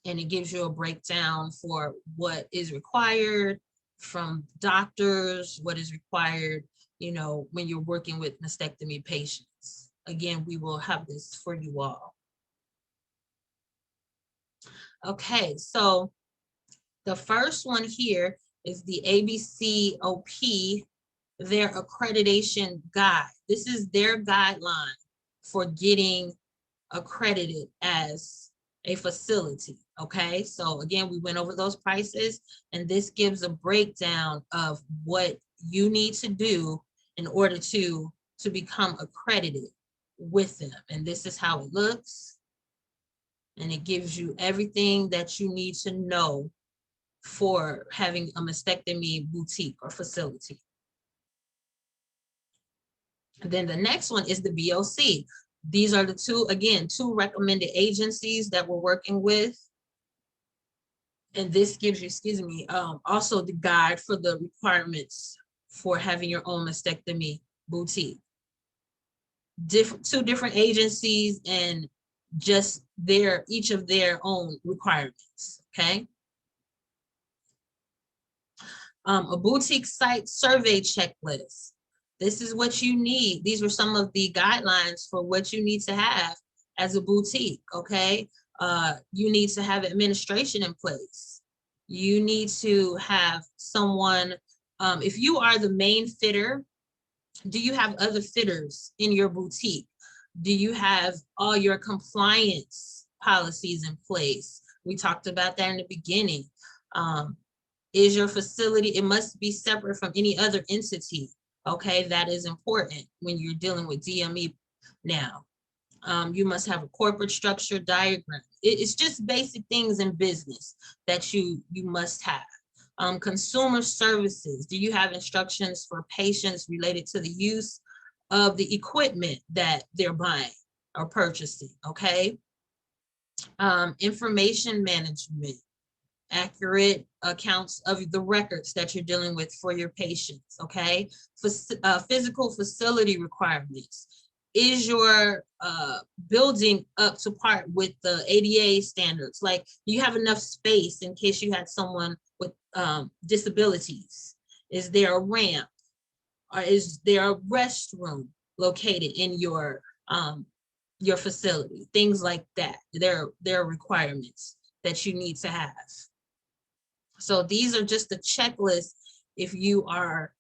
And it gives you a breakdown for what is required from doctors, what is required, when you're working with mastectomy patients. Again, we will have this for you all. Okay, so the first one here is the ABCOP, their accreditation guide. This is their guideline for getting accredited as a facility. Okay, so again, we went over those prices, and this gives a breakdown of what you need to do in order to become accredited with them. And this is how it looks. And it gives you everything that you need to know for having a mastectomy boutique or facility. And then the next one is the BOC. These are the two recommended agencies that we're working with. And this gives you, also the guide for the requirements for having your own mastectomy boutique. Two different agencies and just each of their own requirements, okay? A boutique site survey checklist. This is what you need. These were some of the guidelines for what you need to have as a boutique, okay? You need to have administration in place. You need to have someone, if you are the main fitter, do you have other fitters in your boutique? Do you have all your compliance policies in place? We talked about that in the beginning. Is your facility, it must be separate from any other entity. Okay, that is important when you're dealing with DME now. You must have a corporate structure diagram. It's just basic things in business that you must have. Consumer services. Do you have instructions for patients related to the use of the equipment that they're buying or purchasing? Okay. Information management. Accurate accounts of the records that you're dealing with for your patients, okay? Physical facility requirements. Is your building up to par with the ADA standards? Like, do you have enough space in case you had someone with disabilities? Is there a ramp? Or is there a restroom located in your facility? Things like that. There are requirements that you need to have. So these are just the checklist if you are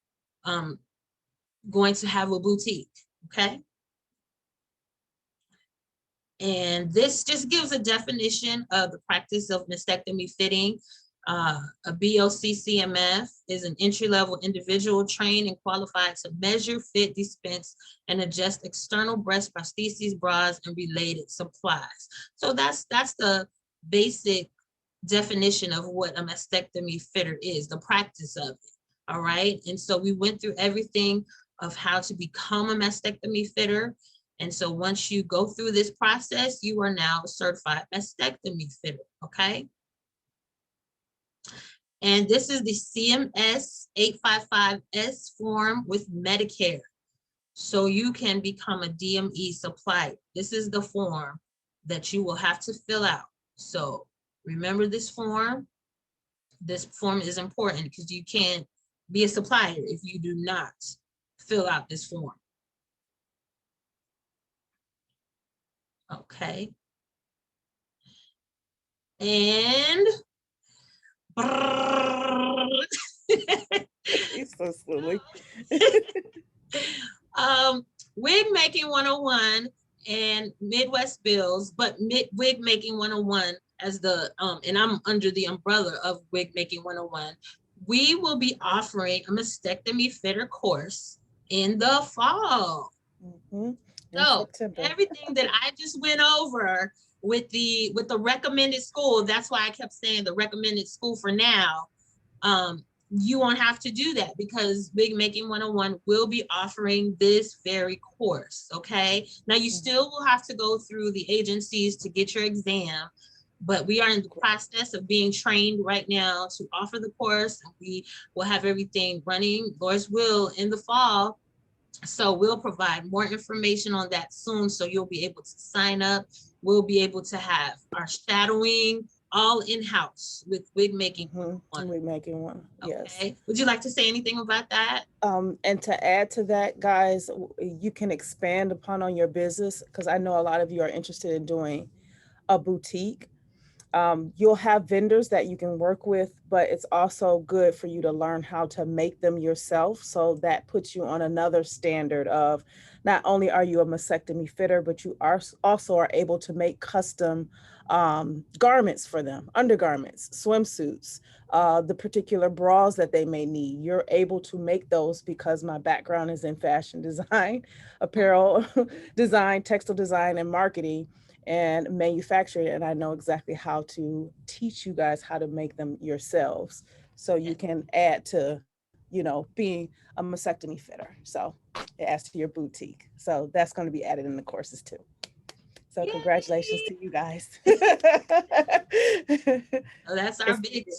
going to have a boutique, okay? And this just gives a definition of the practice of mastectomy fitting. A BOCCMF is an entry-level individual trained and qualified to measure, fit, dispense, and adjust external breast prostheses, bras, and related supplies. So that's the basic definition of what a mastectomy fitter is, the practice of it. All right. And so we went through everything of how to become a mastectomy fitter. And so once you go through this process, you are now a certified mastectomy fitter. Okay. And this is the CMS 855S form with Medicare. So you can become a DME supplier. This is the form that you will have to fill out. So remember this form. This form is important because you can't be a supplier if you do not fill out this form. Okay. And It's so silly. Wig making 101 and Midwest Bills, but wig making 101 as the and I'm under the umbrella of Wig Making 101. We will be offering a mastectomy fitter course in the fall. So everything that I just went over with the recommended school, that's why I kept saying the recommended school for now. You won't have to do that because Wig Making 101 will be offering this very course, okay? Now, you still will have to go through the agencies to get your exam, but we are in the process of being trained right now to offer the course. We will have everything running, Lord's will, in the fall. So we'll provide more information on that soon, so you'll be able to sign up. We'll be able to have our shadowing all in-house with Wig Making 101. Wig Making 1, yes. Okay. Would you like to say anything about that? And to add to that, guys, you can expand upon on your business because I know a lot of you are interested in doing a boutique. You'll have vendors that you can work with, but it's also good for you to learn how to make them yourself. So that puts you on another standard of not only are you a mastectomy fitter, but you are also are able to make custom garments for them, undergarments, swimsuits, the particular bras that they may need. You're able to make those because my background is in fashion design, apparel design, textile design, and marketing and manufacturing, and I know exactly how to teach you guys how to make them yourselves so you can add to, being a mastectomy fitter. So it adds to your boutique. So that's going to be added in the courses too. So congratulations Yay! to you guys. So that's our It's big needed.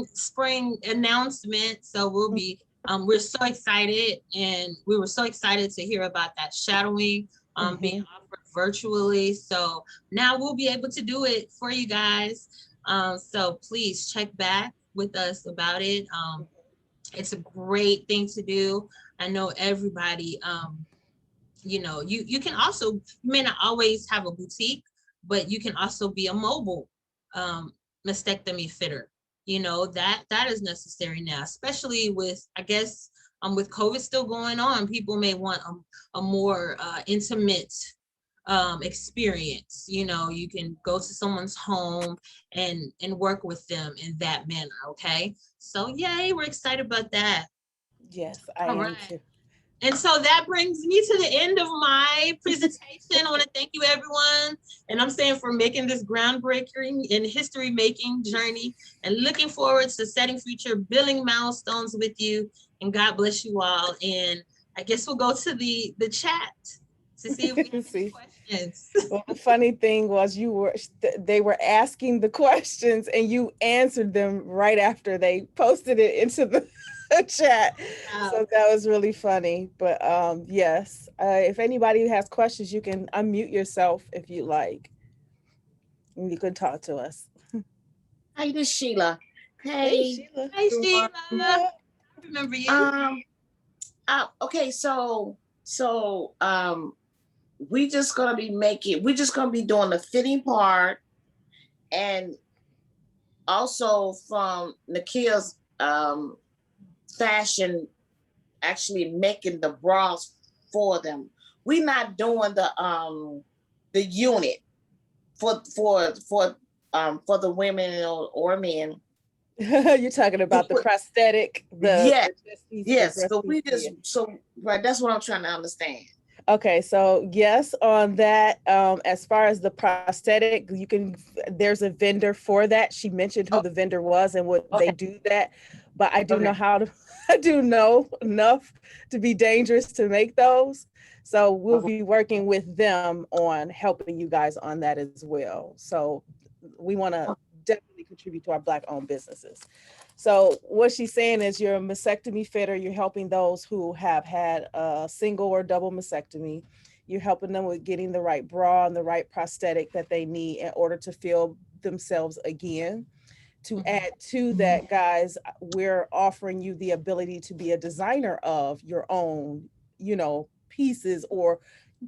spring announcement. So we're so excited, and we were so excited to hear about that shadowing being Mhm. offered virtually. So now we'll be able to do it for you guys. So please check back with us about it. It's a great thing to do. I know everybody, you can also, you may not always have a boutique, but you can also be a mobile mastectomy fitter. That is necessary now, especially with, I guess, with COVID still going on. People may want a more intimate experience. You can go to someone's home and work with them in that manner. Okay, so yay, we're excited about that. Yes, I All am right. too. And so that brings me to the end of my presentation. I want to thank you, everyone. And I'm saying for making this groundbreaking and history making journey, and looking forward to setting future billing milestones with you. And God bless you all. And I guess we'll go to the chat to see if we have any See, questions. well, the funny thing was they were asking the questions and you answered them right after they posted it into the chat. So that was really funny. But yes, if anybody has questions, you can unmute yourself if you like. And you can talk to us. Hi, this is Sheila. Hey, Hey, Sheila. Hi, everyone. Sheila. I remember you. Okay, we're just gonna be doing the fitting part, and also from Nekia's fashion, actually making the bras for them. We're not doing the unit for the women or men. You're talking about the prosthetic, Yes, the yes, breast but piece. we Yeah. just so right. That's what I'm trying to understand. Okay, so yes, on that, as far as the prosthetic, there's a vendor for that. She mentioned who Oh, the vendor was and what they okay, do that, but I do know okay. how to, I do know enough to be dangerous to make those. So we'll be working with them on helping you guys on that as well. So we want to definitely contribute to our Black owned businesses. So what she's saying is you're a mastectomy fitter. You're helping those who have had a single or double mastectomy. You're helping them with getting the right bra and the right prosthetic that they need in order to feel themselves again. To add to that, guys, we're offering you the ability to be a designer of your own, pieces, or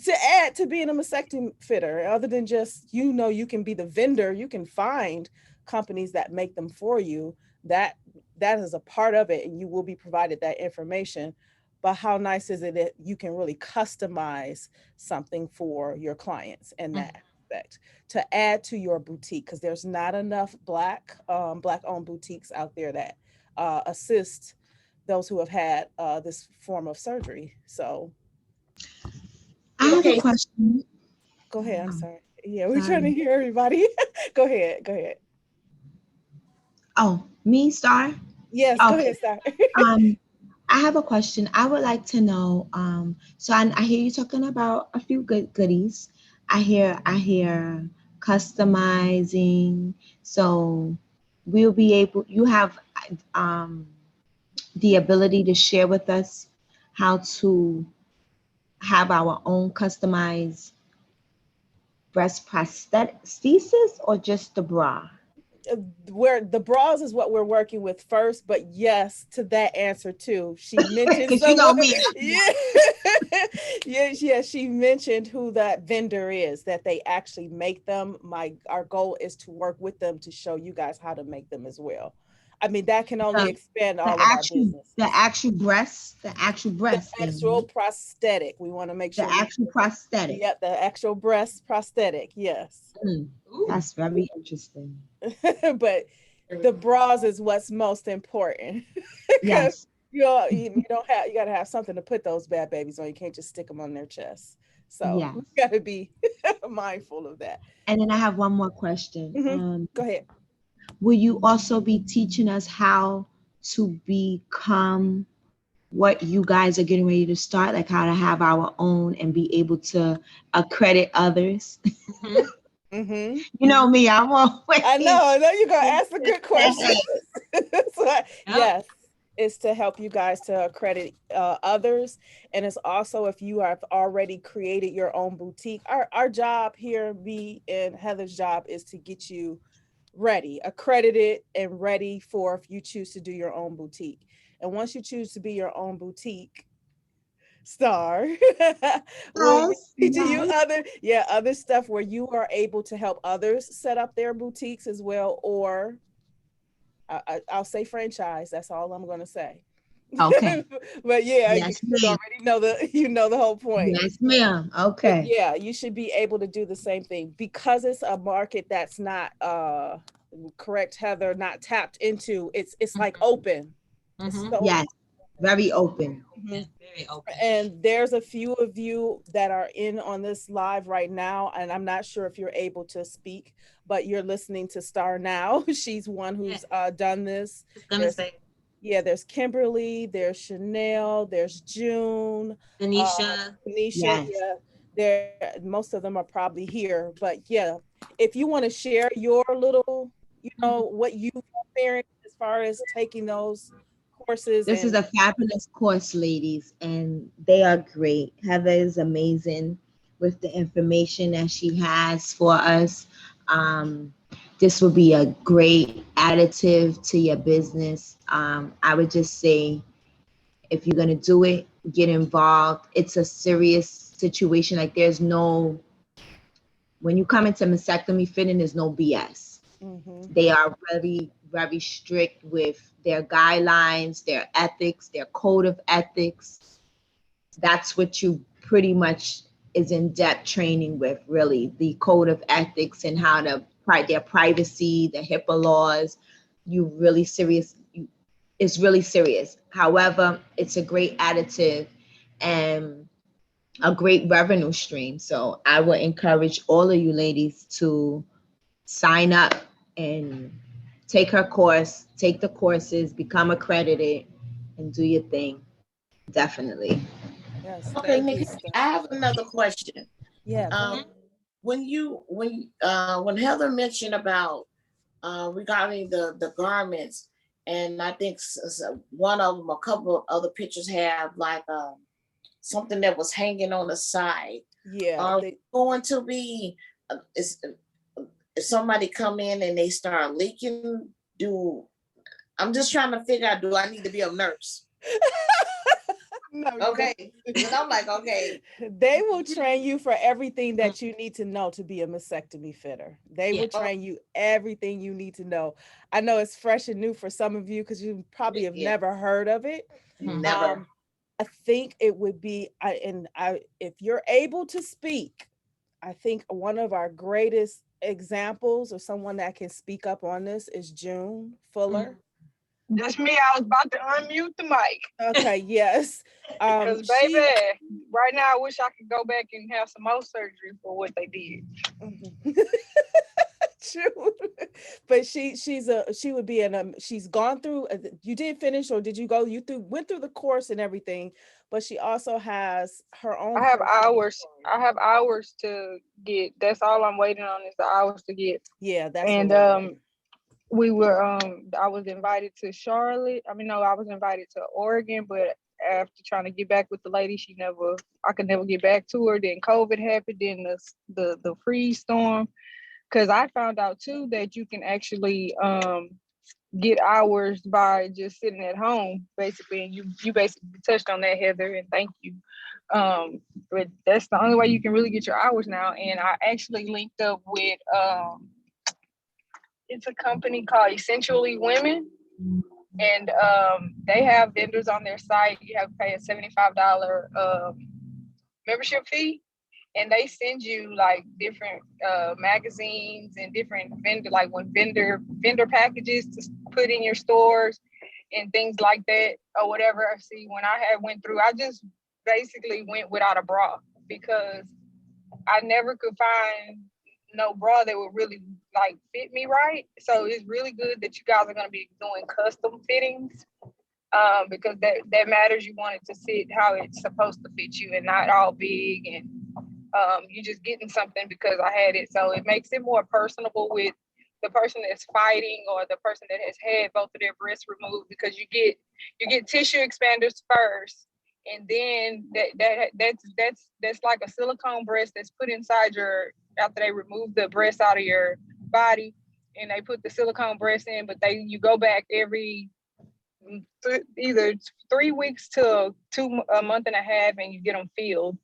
to add to being a mastectomy fitter. Other than just, you can be the vendor, you can find companies that make them for you. That that is a part of it, and you will be provided that information. But how nice is it that you can really customize something for your clients in that aspect to add to your boutique, because there's not enough black owned boutiques out there that assist those who have had this form of surgery. So I we're have a Okay, question. go ahead. I'm Oh, sorry. Yeah, we're trying to sorry. hear everybody. Go ahead. Go ahead. Oh, me, Star? Yes, go Okay. ahead, Star. Um, I have a question. I would like to know. So I hear you talking about a few goodies. I hear customizing. So we'll be able. You have um the ability to share with us how to have our own customized breast prosthesis or just the bra. where the bras is what we're working with first, but yes to that answer too. She mentioned Because you know me. yeah. She mentioned who that vendor is, that they actually make them. Our goal is to work with them to show you guys how to make them as well. I mean, that can only expand all of our business. The actual breast The thing, actual right? prosthetic. We want to make The sure actual prosthetic. Yep, the actual breast prosthetic, yes. That's very interesting. But the bras is what's most important. Because Yes. you gotta have something to put those bad babies on. You can't just stick them on their chest. So Yes. we gotta be mindful of that. And then I have one more question. Go ahead. Will you also be teaching us how to become what you guys are getting ready to start, like how to have our own and be able to accredit others? You know me, I'm always. I know you're gonna ask a good question. So, yes, it's to help you guys to accredit others, and it's also if you have already created your own boutique. Our job here, me and Heather's job, is to get you ready, accredited, and ready for if you choose to do your own boutique. And once you choose to be your own boutique star, we'll be teaching you other stuff where you are able to help others set up their boutiques as well, or I'll say franchise. That's all I'm going to say. Okay. But yeah, Yes, you ma'am. already know the whole point. Yes, ma'am. But Okay. yeah, you should be able to do the same thing because it's a market that's not correct, Heather, not tapped into. It's like open. It's so Yes, very open. Yes, very open. And there's a few of you that are in on this live right now, and I'm not sure if you're able to speak, but you're listening to Star now. She's one who's done this. There's Kimberly, there's Chanel, there's June, Tanisha. Yes. Yeah, most of them are probably here, but yeah, if you want to share your little, what you've experienced as far as taking those courses. This is a fabulous course, ladies, and they are great. Heather is amazing with the information that she has for us. This will be a great additive to your business. I would just say, if you're going to do it, get involved. It's a serious situation. Like when you come into Masectomy Fitting, there's no BS. They are very, very strict with their guidelines, their ethics, their code of ethics. That's what you pretty much is in-depth training with, really, the code of ethics and how to their privacy, the HIPAA laws. It's really serious. However, it's a great additive and a great revenue stream. So I would encourage all of you ladies to sign up and take her course, take the courses, become accredited, and do your thing. Definitely. Yes. Okay, Nikki, I have another question. Yeah. When Heather mentioned about regarding the garments, and I think one of them, a couple of other pictures have like something that was hanging on the side. Yeah. Are they going to be? If somebody come in and they start leaking, I'm just trying to figure out, do I need to be a nurse? No, okay. And I'm like, okay. They will train you for everything that you need to know to be a mastectomy fitter. They will train you everything you need to know. I know it's fresh and new for some of you because you probably have never heard of it. Never. I think it would be, if you're able to speak, I think one of our greatest examples or someone that can speak up on this is June Fuller. That's me. I was about to unmute the mic. Okay, yes. Because baby, right now I wish I could go back and have some more surgery for what they did. True. But she would be she's gone through, you did finish, or did you go, went through the course and everything, but she also has her own. I have hours to get. That's all I'm waiting on is the hours to get. Yeah, that's and we were I was invited to Charlotte. I was invited to Oregon, but after trying to get back with the lady, I could never get back to her. Then COVID happened, then the freeze storm. because I found out too that you can actually get hours by just sitting at home, basically. And you basically touched on that, Heather, and thank you. But that's the only way you can really get your hours now. And I actually linked up with it's a company called Essentially Women, and they have vendors on their site. You have to pay a $75 membership fee, and they send you like different magazines and different vendor packages to put in your stores and things like that or whatever. See, when I went through, I just basically went without a bra because I never could find no bra that would really like fit me right. So it's really good that you guys are going to be doing custom fittings because that matters. You want it to fit how it's supposed to fit you and not all big and you just getting something because I had it. So it makes it more personable with the person that's fighting or the person that has had both of their breasts removed, because you get tissue expanders first, and then that's like a silicone breast that's put inside after they remove the breast out of your body, and they put the silicone breast in, but you go back every either 3 weeks to a month and a half, and you get them filled.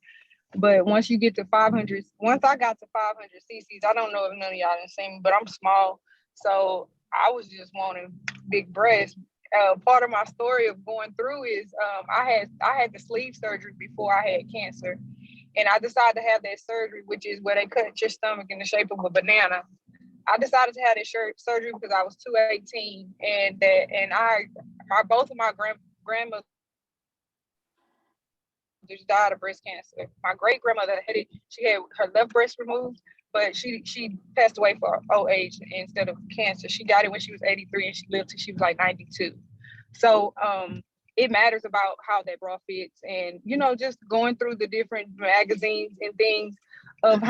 But once you get to 500, once I got to 500 cc's, I don't know if none of y'all done seen me, but I'm small. So I was just wanting big breasts. Part of my story of going through is I had the sleeve surgery before I had cancer. And I decided to have that surgery, which is where they cut your stomach in the shape of a banana. I decided to have that surgery because I was 218, both of my grandmothers died of breast cancer. My great grandmother she had her left breast removed, but she passed away for old age instead of cancer. She got it when she was 83 and she lived till she was like 92. So it matters about how that bra fits, and just going through the different magazines and things of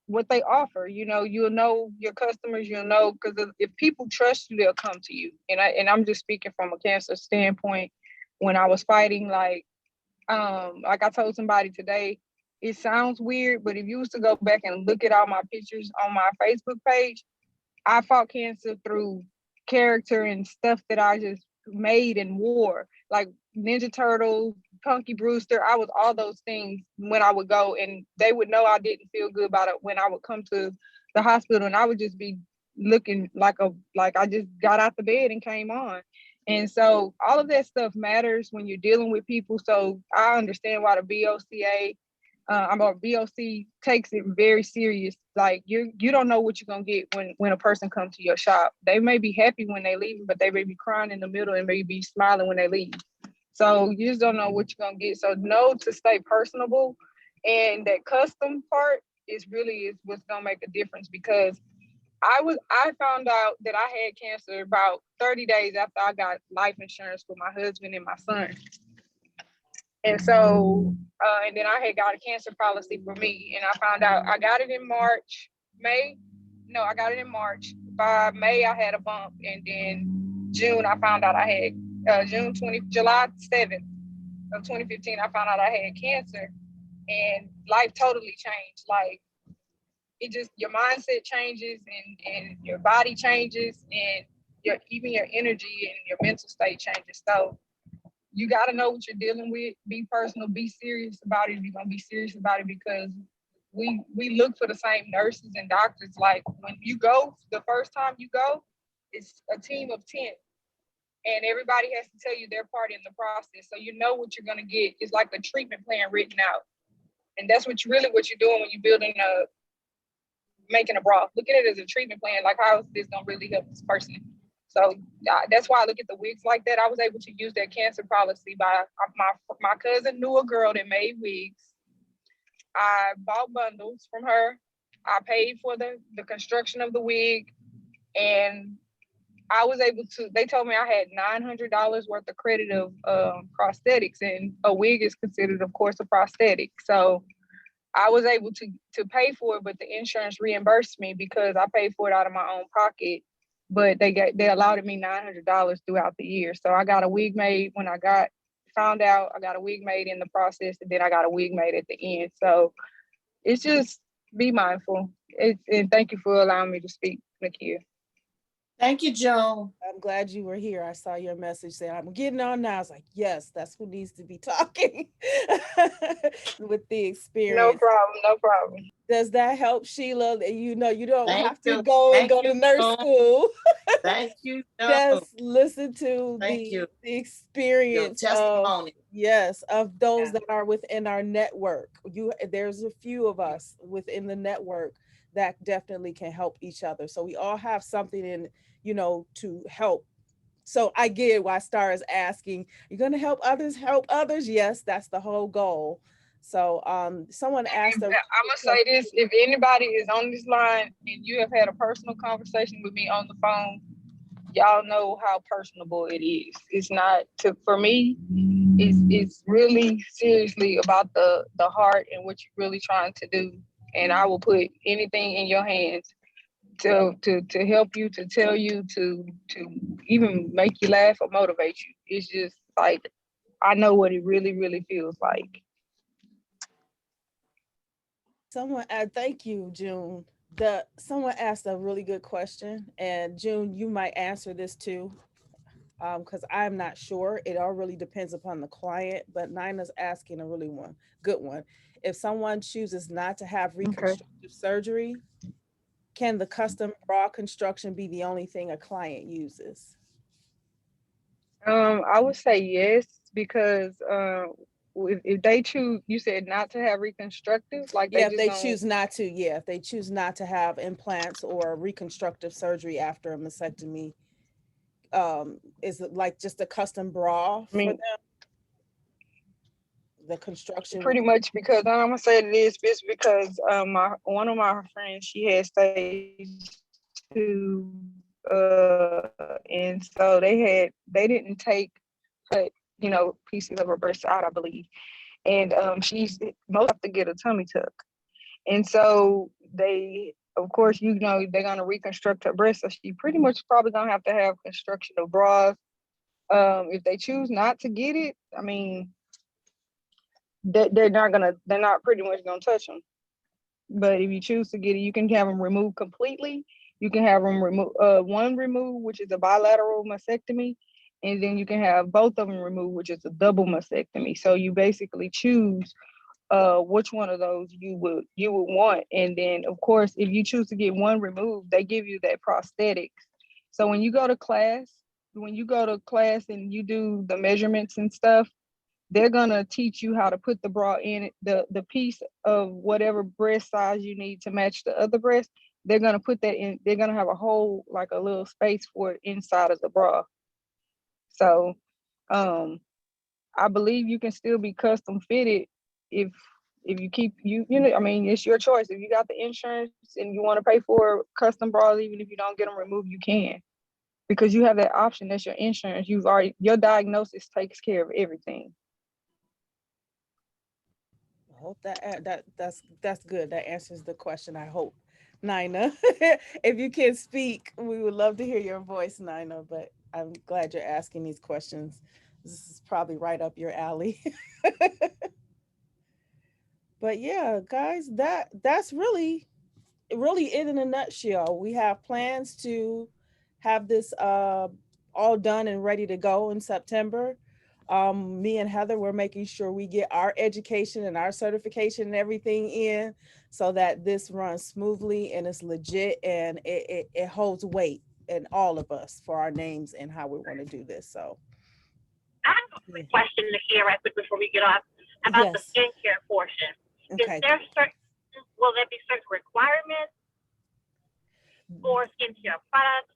what they offer. You'll know your customers, because if people trust you, they'll come to you. And I'm just speaking from a cancer standpoint. When I was fighting, like I told somebody today, it sounds weird, but if you was to go back and look at all my pictures on my Facebook page, I fought cancer through character and stuff that I just made and wore, like Ninja Turtles, Punky Brewster. I was all those things when I would go, and they would know I didn't feel good about it when I would come to the hospital, and I would just be looking like I just got out the bed and came on. And so all of that stuff matters when you're dealing with people. So I understand why the BOC takes it very serious. Like you don't know what you're gonna get when a person comes to your shop. They may be happy when they leave, but they may be crying in the middle and may be smiling when they leave. So you just don't know what you're gonna get. So know to stay personable, and that custom part is what's gonna make a difference, because I found out that I had cancer about 30 days after I got life insurance for my husband and my son. And so, and then I had got a cancer policy for me, and I found out I got it in I got it in March. By May, I had a bump, and then June, I found out I had, July 7th of 2015, I found out I had cancer, and life totally changed. Like, your mindset changes, and your body changes, and even your energy and your mental state changes. So you got to know what you're dealing with. Be personal, be serious about it. You're going to be serious about it, because we look for the same nurses and doctors. Like when you go, the first time you go, it's a team of 10. And everybody has to tell you their part in the process. So you know what you're going to get. It's like a treatment plan written out. And that's what you're doing when you're making a bra. Look at it as a treatment plan. Like, how is this going to really help this person? So that's why I look at the wigs like that. I was able to use that cancer policy by my cousin knew a girl that made wigs. I bought bundles from her. I paid for the construction of the wig, and I was able to, they told me I had $900 worth of credit of prosthetics, and a wig is considered, of course, a prosthetic. So I was able to pay for it, but the insurance reimbursed me because I paid for it out of my own pocket. But they allowed me $900 throughout the year. So I got a wig made when I found out. I got a wig made in the process, and then I got a wig made at the end. So it's just be mindful. And thank you for allowing me to speak, Nekia. Thank you, Joan. I'm glad you were here. I saw your message saying, I'm getting on now. I was like, yes, that's who needs to be talking with the No experience. problem, no problem. Does that help, Sheila? You know, you don't Thank have to you. go and Thank go you, to nurse Joan. school. Thank you, Joan. Just listen to Thank you. the Your experience of, testimony. yes, of those Yeah. that are within our network. There's a few of us within the network that definitely can help each other. So we all have something in, you know, to help. So I get why Star is asking, you're going to help others? Yes, that's the whole goal. So someone asked, I'm gonna say this: if anybody is on this line and you have had a personal conversation with me on the phone, y'all know how personable it is. It's not for me. It's really seriously about the heart and what you're really trying to do. And I will put anything in your hands to help you, to tell you, to even make you laugh or motivate you. It's just like I know what it really, really feels like. someone, thank you, June. Someone asked a really good question, and June, you might answer this too, because I'm not sure. It all really depends upon the client. But Nina's asking a really good one. If someone chooses not to have reconstructive surgery, can the custom bra construction be the only thing a client uses? I would say yes, because if they choose, you said not to have reconstructive, like Yeah, they if they just choose not to, if they choose not to have implants or reconstructive surgery after a mastectomy, is it like just a custom bra for them? The construction, pretty much, because I'm gonna say this because one of my friends, she had stage 2, and so they didn't take cut, pieces of her breast out, I believe, and she's most have to get a tummy tuck, and so they, of course, they're gonna reconstruct her breast, so she pretty much probably gonna have to have construction of bras. If they choose not to get it, I mean, they're not pretty much gonna touch them. But if you choose to get it, you can have them removed completely. You can have them one removed, which is a bilateral mastectomy, and then you can have both of them removed, which is a double mastectomy. So you basically choose which one of those you would want. And then, of course, if you choose to get one removed, they give you that prosthetics. So when you go to class and you do the measurements and stuff, they're gonna teach you how to put the bra in it, the piece of whatever breast size you need to match the other breast. They're gonna put that in. They're gonna have a hole, like a little space for it inside of the bra. So, I believe you can still be custom fitted if you keep I mean, it's your choice. If you got the insurance and you want to pay for custom bras, even if you don't get them removed, you can, because you have that option. That's your insurance. Your diagnosis takes care of everything. I hope that's good. That answers the question, I hope. Nina, if you can speak, we would love to hear your voice, Nina, but I'm glad you're asking these questions. This is probably right up your alley. But yeah, guys, that's really it in a nutshell. We have plans to have this all done and ready to go in September. Me and Heather, we're making sure we get our education and our certification and everything in, so that this runs smoothly and it's legit, and it holds weight in all of us for our names and how we want to do this. So I have a quick question to hear right quick before we get off about the skincare portion. Okay. Will there be certain requirements for skincare products?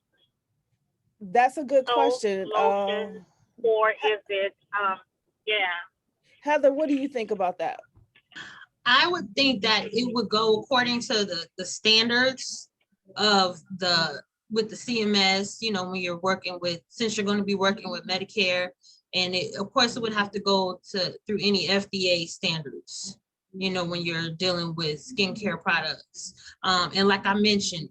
That's a good question. Lotion, or is it, Heather, what do you think about that? I would think that it would go according to the standards of with the CMS, when you're working with, since you're going to be working with Medicare, and of course it would have to go through any FDA standards, when you're dealing with skincare products. And like I mentioned,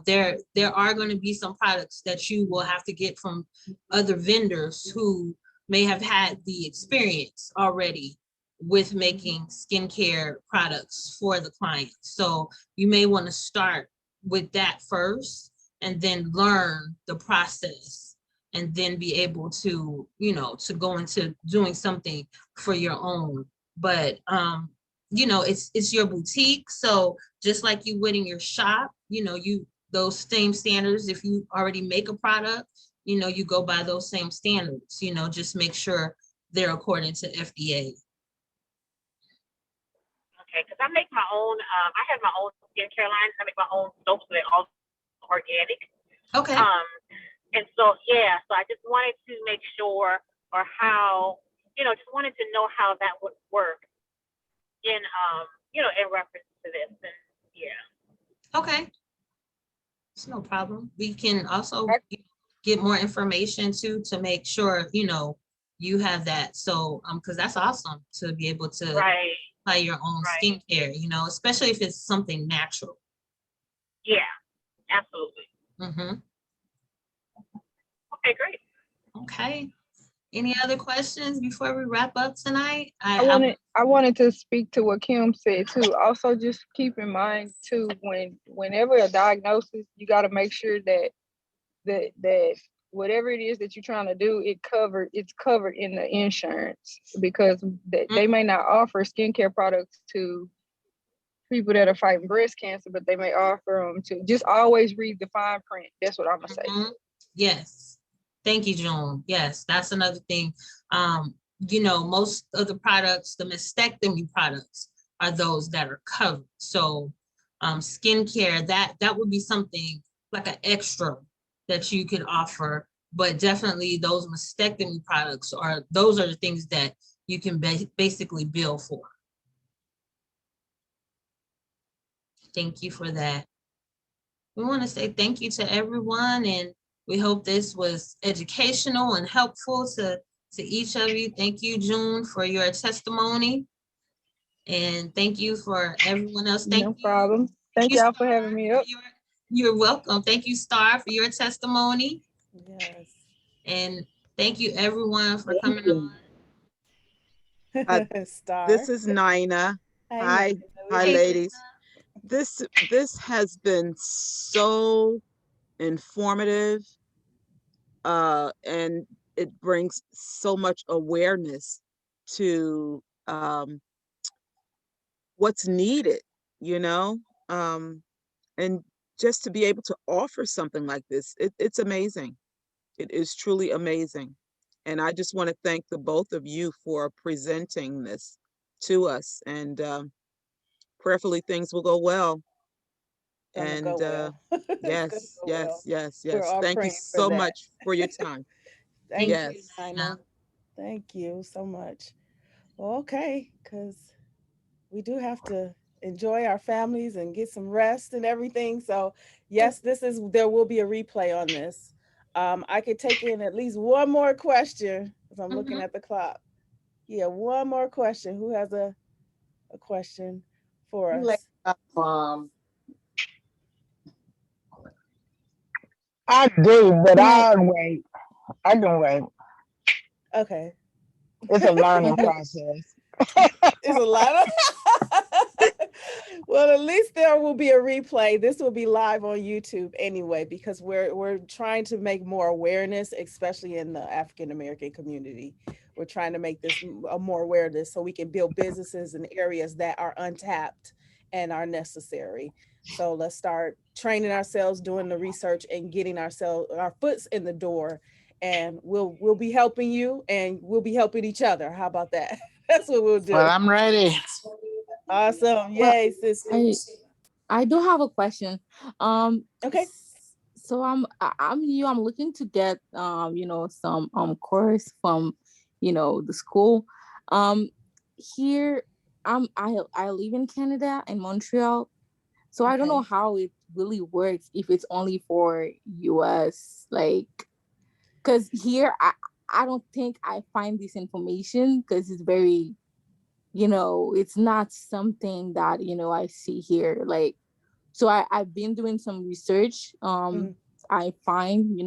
there are going to be some products that you will have to get from other vendors who may have had the experience already with making skincare products for the client. So you may want to start with that first and then learn the process and then be able to, you know, to go into doing something for your own. But you know, it's your boutique. So just like you would in your shop, you know, those same standards, if you already make a product, you know, you go by those same standards, you know, just make sure they're according to FDA. Okay, because I make my own, I have my own skincare lines. I make my own soaps, so they're all organic. Okay. And so, yeah, so I just wanted to make sure, or how, you know, just wanted to know how that would work in, you know, in reference to this. And yeah. Okay. It's no problem. We can also get more information too, to make sure, you know, you have that. So, because that's awesome to be able to apply your own skincare, you know, especially if it's something natural. Yeah, absolutely. Mm-hmm. Okay, great. Okay. Any other questions before we wrap up tonight? I wanted to speak to what Kim said too. Also, just keep in mind too, whenever a diagnosis, you got to make sure that whatever it is that you're trying to do, it's covered in the insurance, because they may not offer skincare products to people that are fighting breast cancer, but they may offer them to. Just always read the fine print. That's what I'm gonna say. Yes. Thank you, Joan. Yes, that's another thing. You know, most of the products, the mastectomy products, are those that are covered. So skincare, that would be something like an extra that you could offer, but definitely those mastectomy products those are the things that you can basically bill for. Thank you for that. We want to say thank you to everyone, and we hope this was educational and helpful to each of you. Thank you, June, for your testimony. And thank you for everyone else. No problem. Thank y'all for having me up. You're welcome. Thank you, Star, for your testimony. Yes. And thank you, everyone, for coming on. Star. This is Nina. Hi, ladies. This has been so informative, and it brings so much awareness to what's needed, you know, and just to be able to offer something like this, it's amazing. It is truly amazing. And I just want to thank the both of you for presenting this to us, and prayerfully things will go well. And yes. Thank you so much for your time. Thank you, Nina. Thank you so much. Well, okay, because we do have to enjoy our families and get some rest and everything. So yes, there will be a replay on this. I could take in at least one more question if I'm looking at the clock. Yeah, one more question. Who has a question for us? I do, but I'll wait. I can wait. Okay. It's a learning process. It's a lot of well, at least there will be a replay. This will be live on YouTube anyway, because we're trying to make more awareness, especially in the African American community. We're trying to make this more awareness so we can build businesses in areas that are untapped and are necessary. So let's start training ourselves, doing the research, and getting our foots in the door. And we'll be helping you, and we'll be helping each other. How about that? That's what we'll do. Well, I'm ready. Awesome. Yay, sister. I do have a question. Okay. So I'm new. I'm looking to get some course from the school. Here I live in Canada, in Montreal. So I don't know how it really works, if it's only for US, like, because here I don't think I find this information, because it's very, it's not something that, I see here. Like, so I've been doing some research. I find,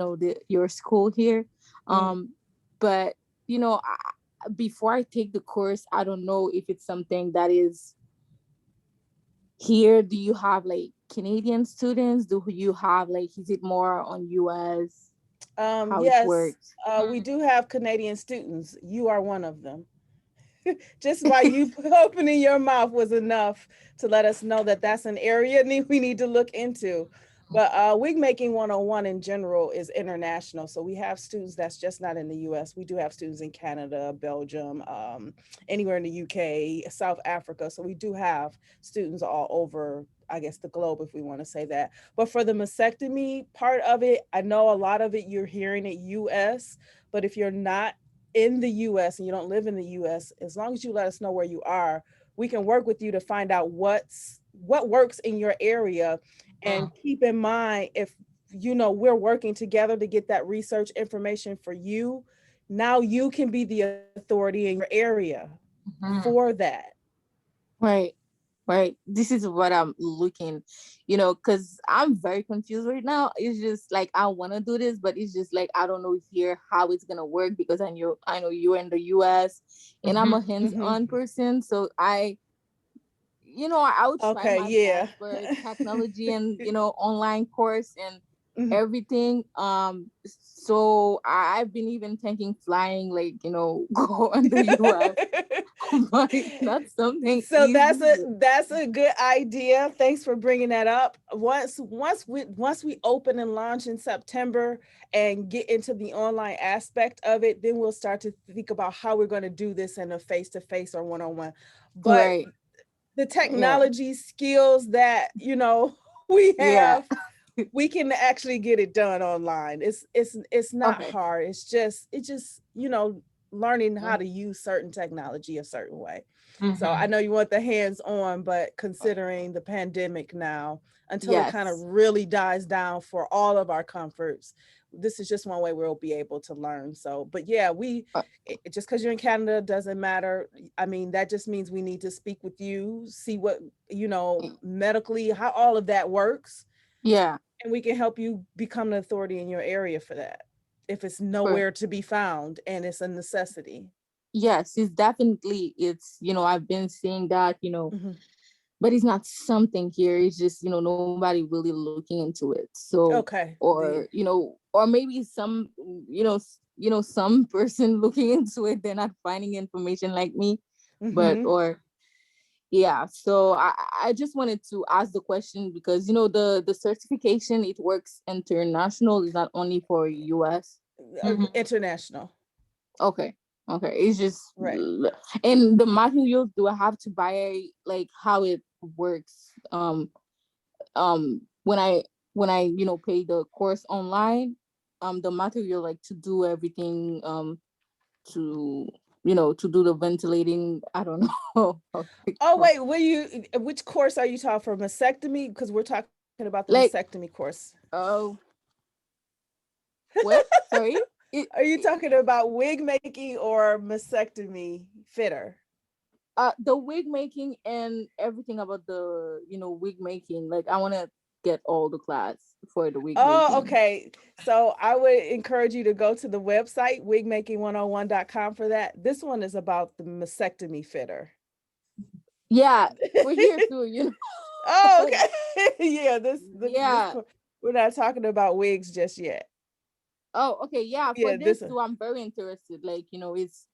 your school here. But, before I take the course, I don't know if it's something that is here. Do you have like Canadian students? Do you have like, is it more on US? How it Yes, works? we do have Canadian students. You are one of them. Just by you opening your mouth was enough to let us know that that's an area we need to look into. But wig making 101 in general is international. So we have students that's just not in the US. We do have students in Canada, Belgium, anywhere in the UK, South Africa. So we do have students all over, I guess, the globe, if we want to say that. But for the mastectomy part of it, I know a lot of it you're hearing it US, but if you're not in the US and you don't live in the US, as long as you let us know where you are, we can work with you to find out what works in your area. And keep in mind, if you know we're working together to get that research information for you, now you can be the authority in your area for that. Right. This is what I'm looking, because I'm very confused right now. It's just like I want to do this, but it's just like I don't know here how it's gonna work, because I know you're in the US and I'm a hands-on person, so I would try my best for technology and online course and everything. So I've been even thinking flying, like go in the US. But it's not something So easy. that's a good idea. Thanks for bringing that up. Once we open and launch in September and get into the online aspect of it, then we'll start to think about how we're going to do this in a face-to-face or one-on-one. But the technology skills that we have, we can actually get it done online. It's not hard. It's just learning how to use certain technology a certain way. So I know you want the hands-on, but considering the pandemic now, until it kind of really dies down for all of our comforts, this is just one way we'll be able to learn. So, but yeah, just because you're in Canada doesn't matter. I mean, that just means we need to speak with you, see what, medically, how all of that works. Yeah. And we can help you become an authority in your area for that, if it's nowhere to be found and it's a necessity. Yes, it's I've been seeing that, but it's not something here. It's just, nobody really looking into it. So, or maybe some, some person looking into it, they're not finding information like me, so I just wanted to ask the question because, the certification, it works international, is not only for US. International. Okay. It's just and the materials, do I have to buy, like how it works when I pay the course online, the material, like to do everything, to do the ventilating, I don't know. Oh wait, which course are you talking for? Mastectomy? Because we're talking about the mastectomy course. Oh, what? Sorry? Are you talking about wig making or mastectomy fitter? The wig making and everything about the wig making. Like I want to get all the class for the wig making. Okay. So I would encourage you to go to the website wigmaking101.com for that. This one is about the mastectomy fitter. Yeah, we're here too. Oh, okay. Yeah, this we're not talking about wigs just yet. Oh, okay. Yeah, for this too, I'm very interested. Like, it's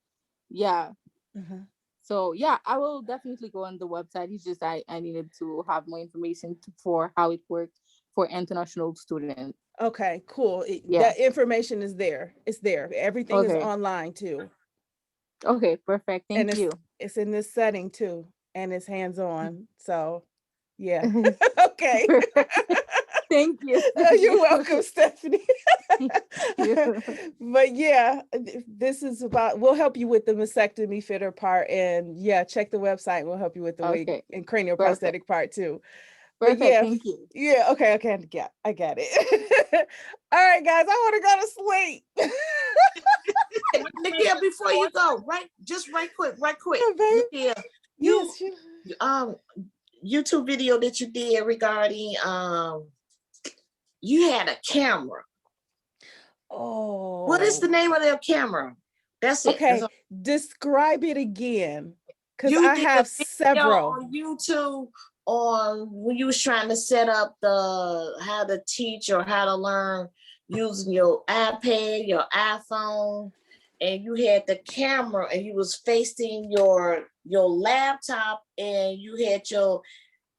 So yeah, I will definitely go on the website. It's just I needed to have more information for how it works for international students. Okay, cool. That information is there. It's there. Everything is online too. Okay, perfect. Thank you. It's in this setting too, and it's hands-on. So yeah. Okay. Thank you. You're welcome, Stephanie. But yeah, this is about, we'll help you with the mastectomy fitter part, and check the website. We'll help you with the wig and cranial prosthetic part too. Perfect. But Thank you. Yeah. Okay. I got it. All right, guys. I want to go to sleep. Nekia, before you go, right quick. Nekia, YouTube video that you did regarding you had a camera. Oh. What is the name of that camera? That's it. Okay, That's all. describe it again, because You I did a have video several. on YouTube on when you was trying to set up the how to teach or how to learn using your iPad, your iPhone, and you had the camera and you was facing your laptop and you had your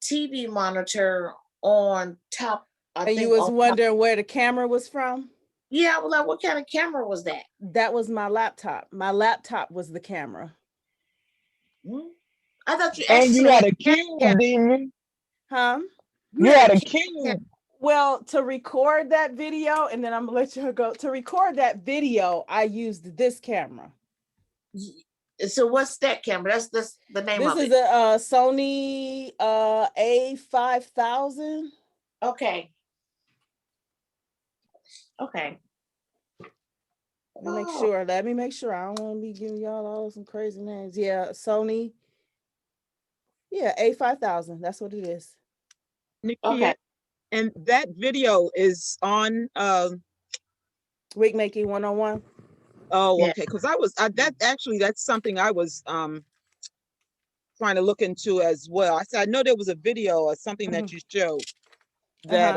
TV monitor on top. I And you think was on top. wondering where the camera was from? Yeah, I was like, what kind of camera was that? That was my laptop. My laptop was the camera. Hmm? I thought you And you actually had a had cube, didn't you? Huh? You had a cube. Well, to record that video, and then I'm gonna let you go. To record that video, I used this camera. So what's that camera? That's the name This of is it. a Sony A5000. Okay. Okay. Let me make sure. I don't want to be giving y'all all some crazy names. Yeah, Sony. Yeah, A5000. That's what it is. Nikia, Okay. and that video is on Wig making 101. oh, Yeah. okay, because that's something I was trying to look into as well. I said I know there was a video or something that you showed that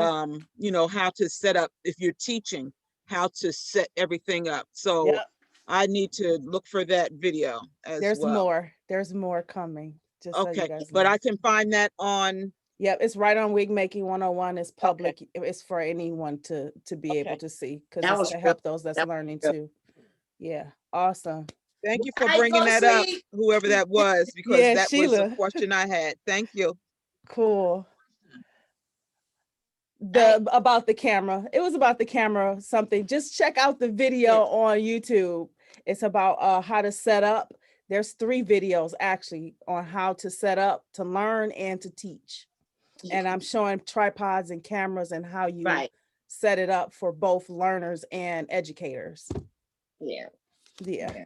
you know, how to set up if you're teaching, how to set everything up. So Yep. I need to look for that video as There's well. more. There's more coming. Just so you Okay, guys but know. I can find that on. Yep, it's right on Wig Making 101. It's public. It's for anyone to be able to see, because That it's was to real- help those that's that was learning real. too. Yeah, awesome. Thank you for I bringing go that up, see. whoever that was, because Yeah, that was a Sheila. question I had. Thank you. Cool. I- About the camera. It was about the camera something. Just check out the video on YouTube. It's about how to set up. There's 3 videos actually on how to set up, to learn, and to teach. And I'm showing tripods and cameras and how you Right. set it up for both learners and educators. Yeah. Yeah.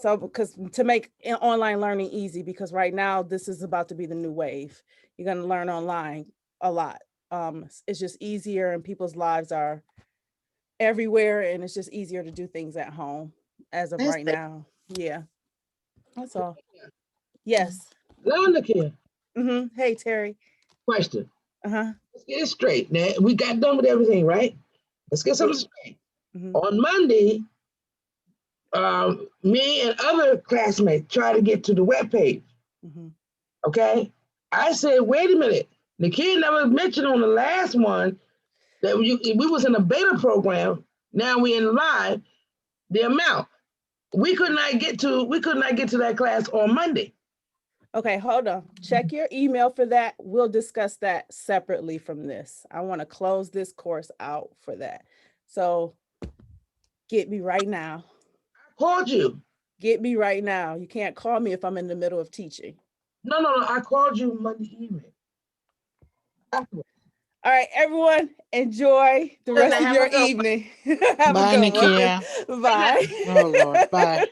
So because to make online learning easy, because right now this is about to be the new wave. You're going to learn online a lot. It's just easier, and people's lives are everywhere, and it's just easier to do things at home as of That's right the- now. Yeah. That's all. Yes. Nikia, Hey, Terry. question. Uh-huh. Let's get it straight. Now we got done with everything, right? Let's get something straight. Mhm. On Monday, me and other classmates tried to get to the webpage. Mhm. Okay. I said, wait a minute. Nikia never mentioned on the last one that we was in a beta program. Now we in live. The amount we could not get to that class on Monday. Okay, hold on. Check your email for that. We'll discuss that separately from this. I want to close this course out for that. So get me right now. I called you. Get me right now. You can't call me if I'm in the middle of teaching. No. I called you Monday evening. Afterwards. All right, everyone, enjoy the rest of Have your a good one. evening. Have Bye, a good Nikia. one. Bye. Oh, Lord. Bye.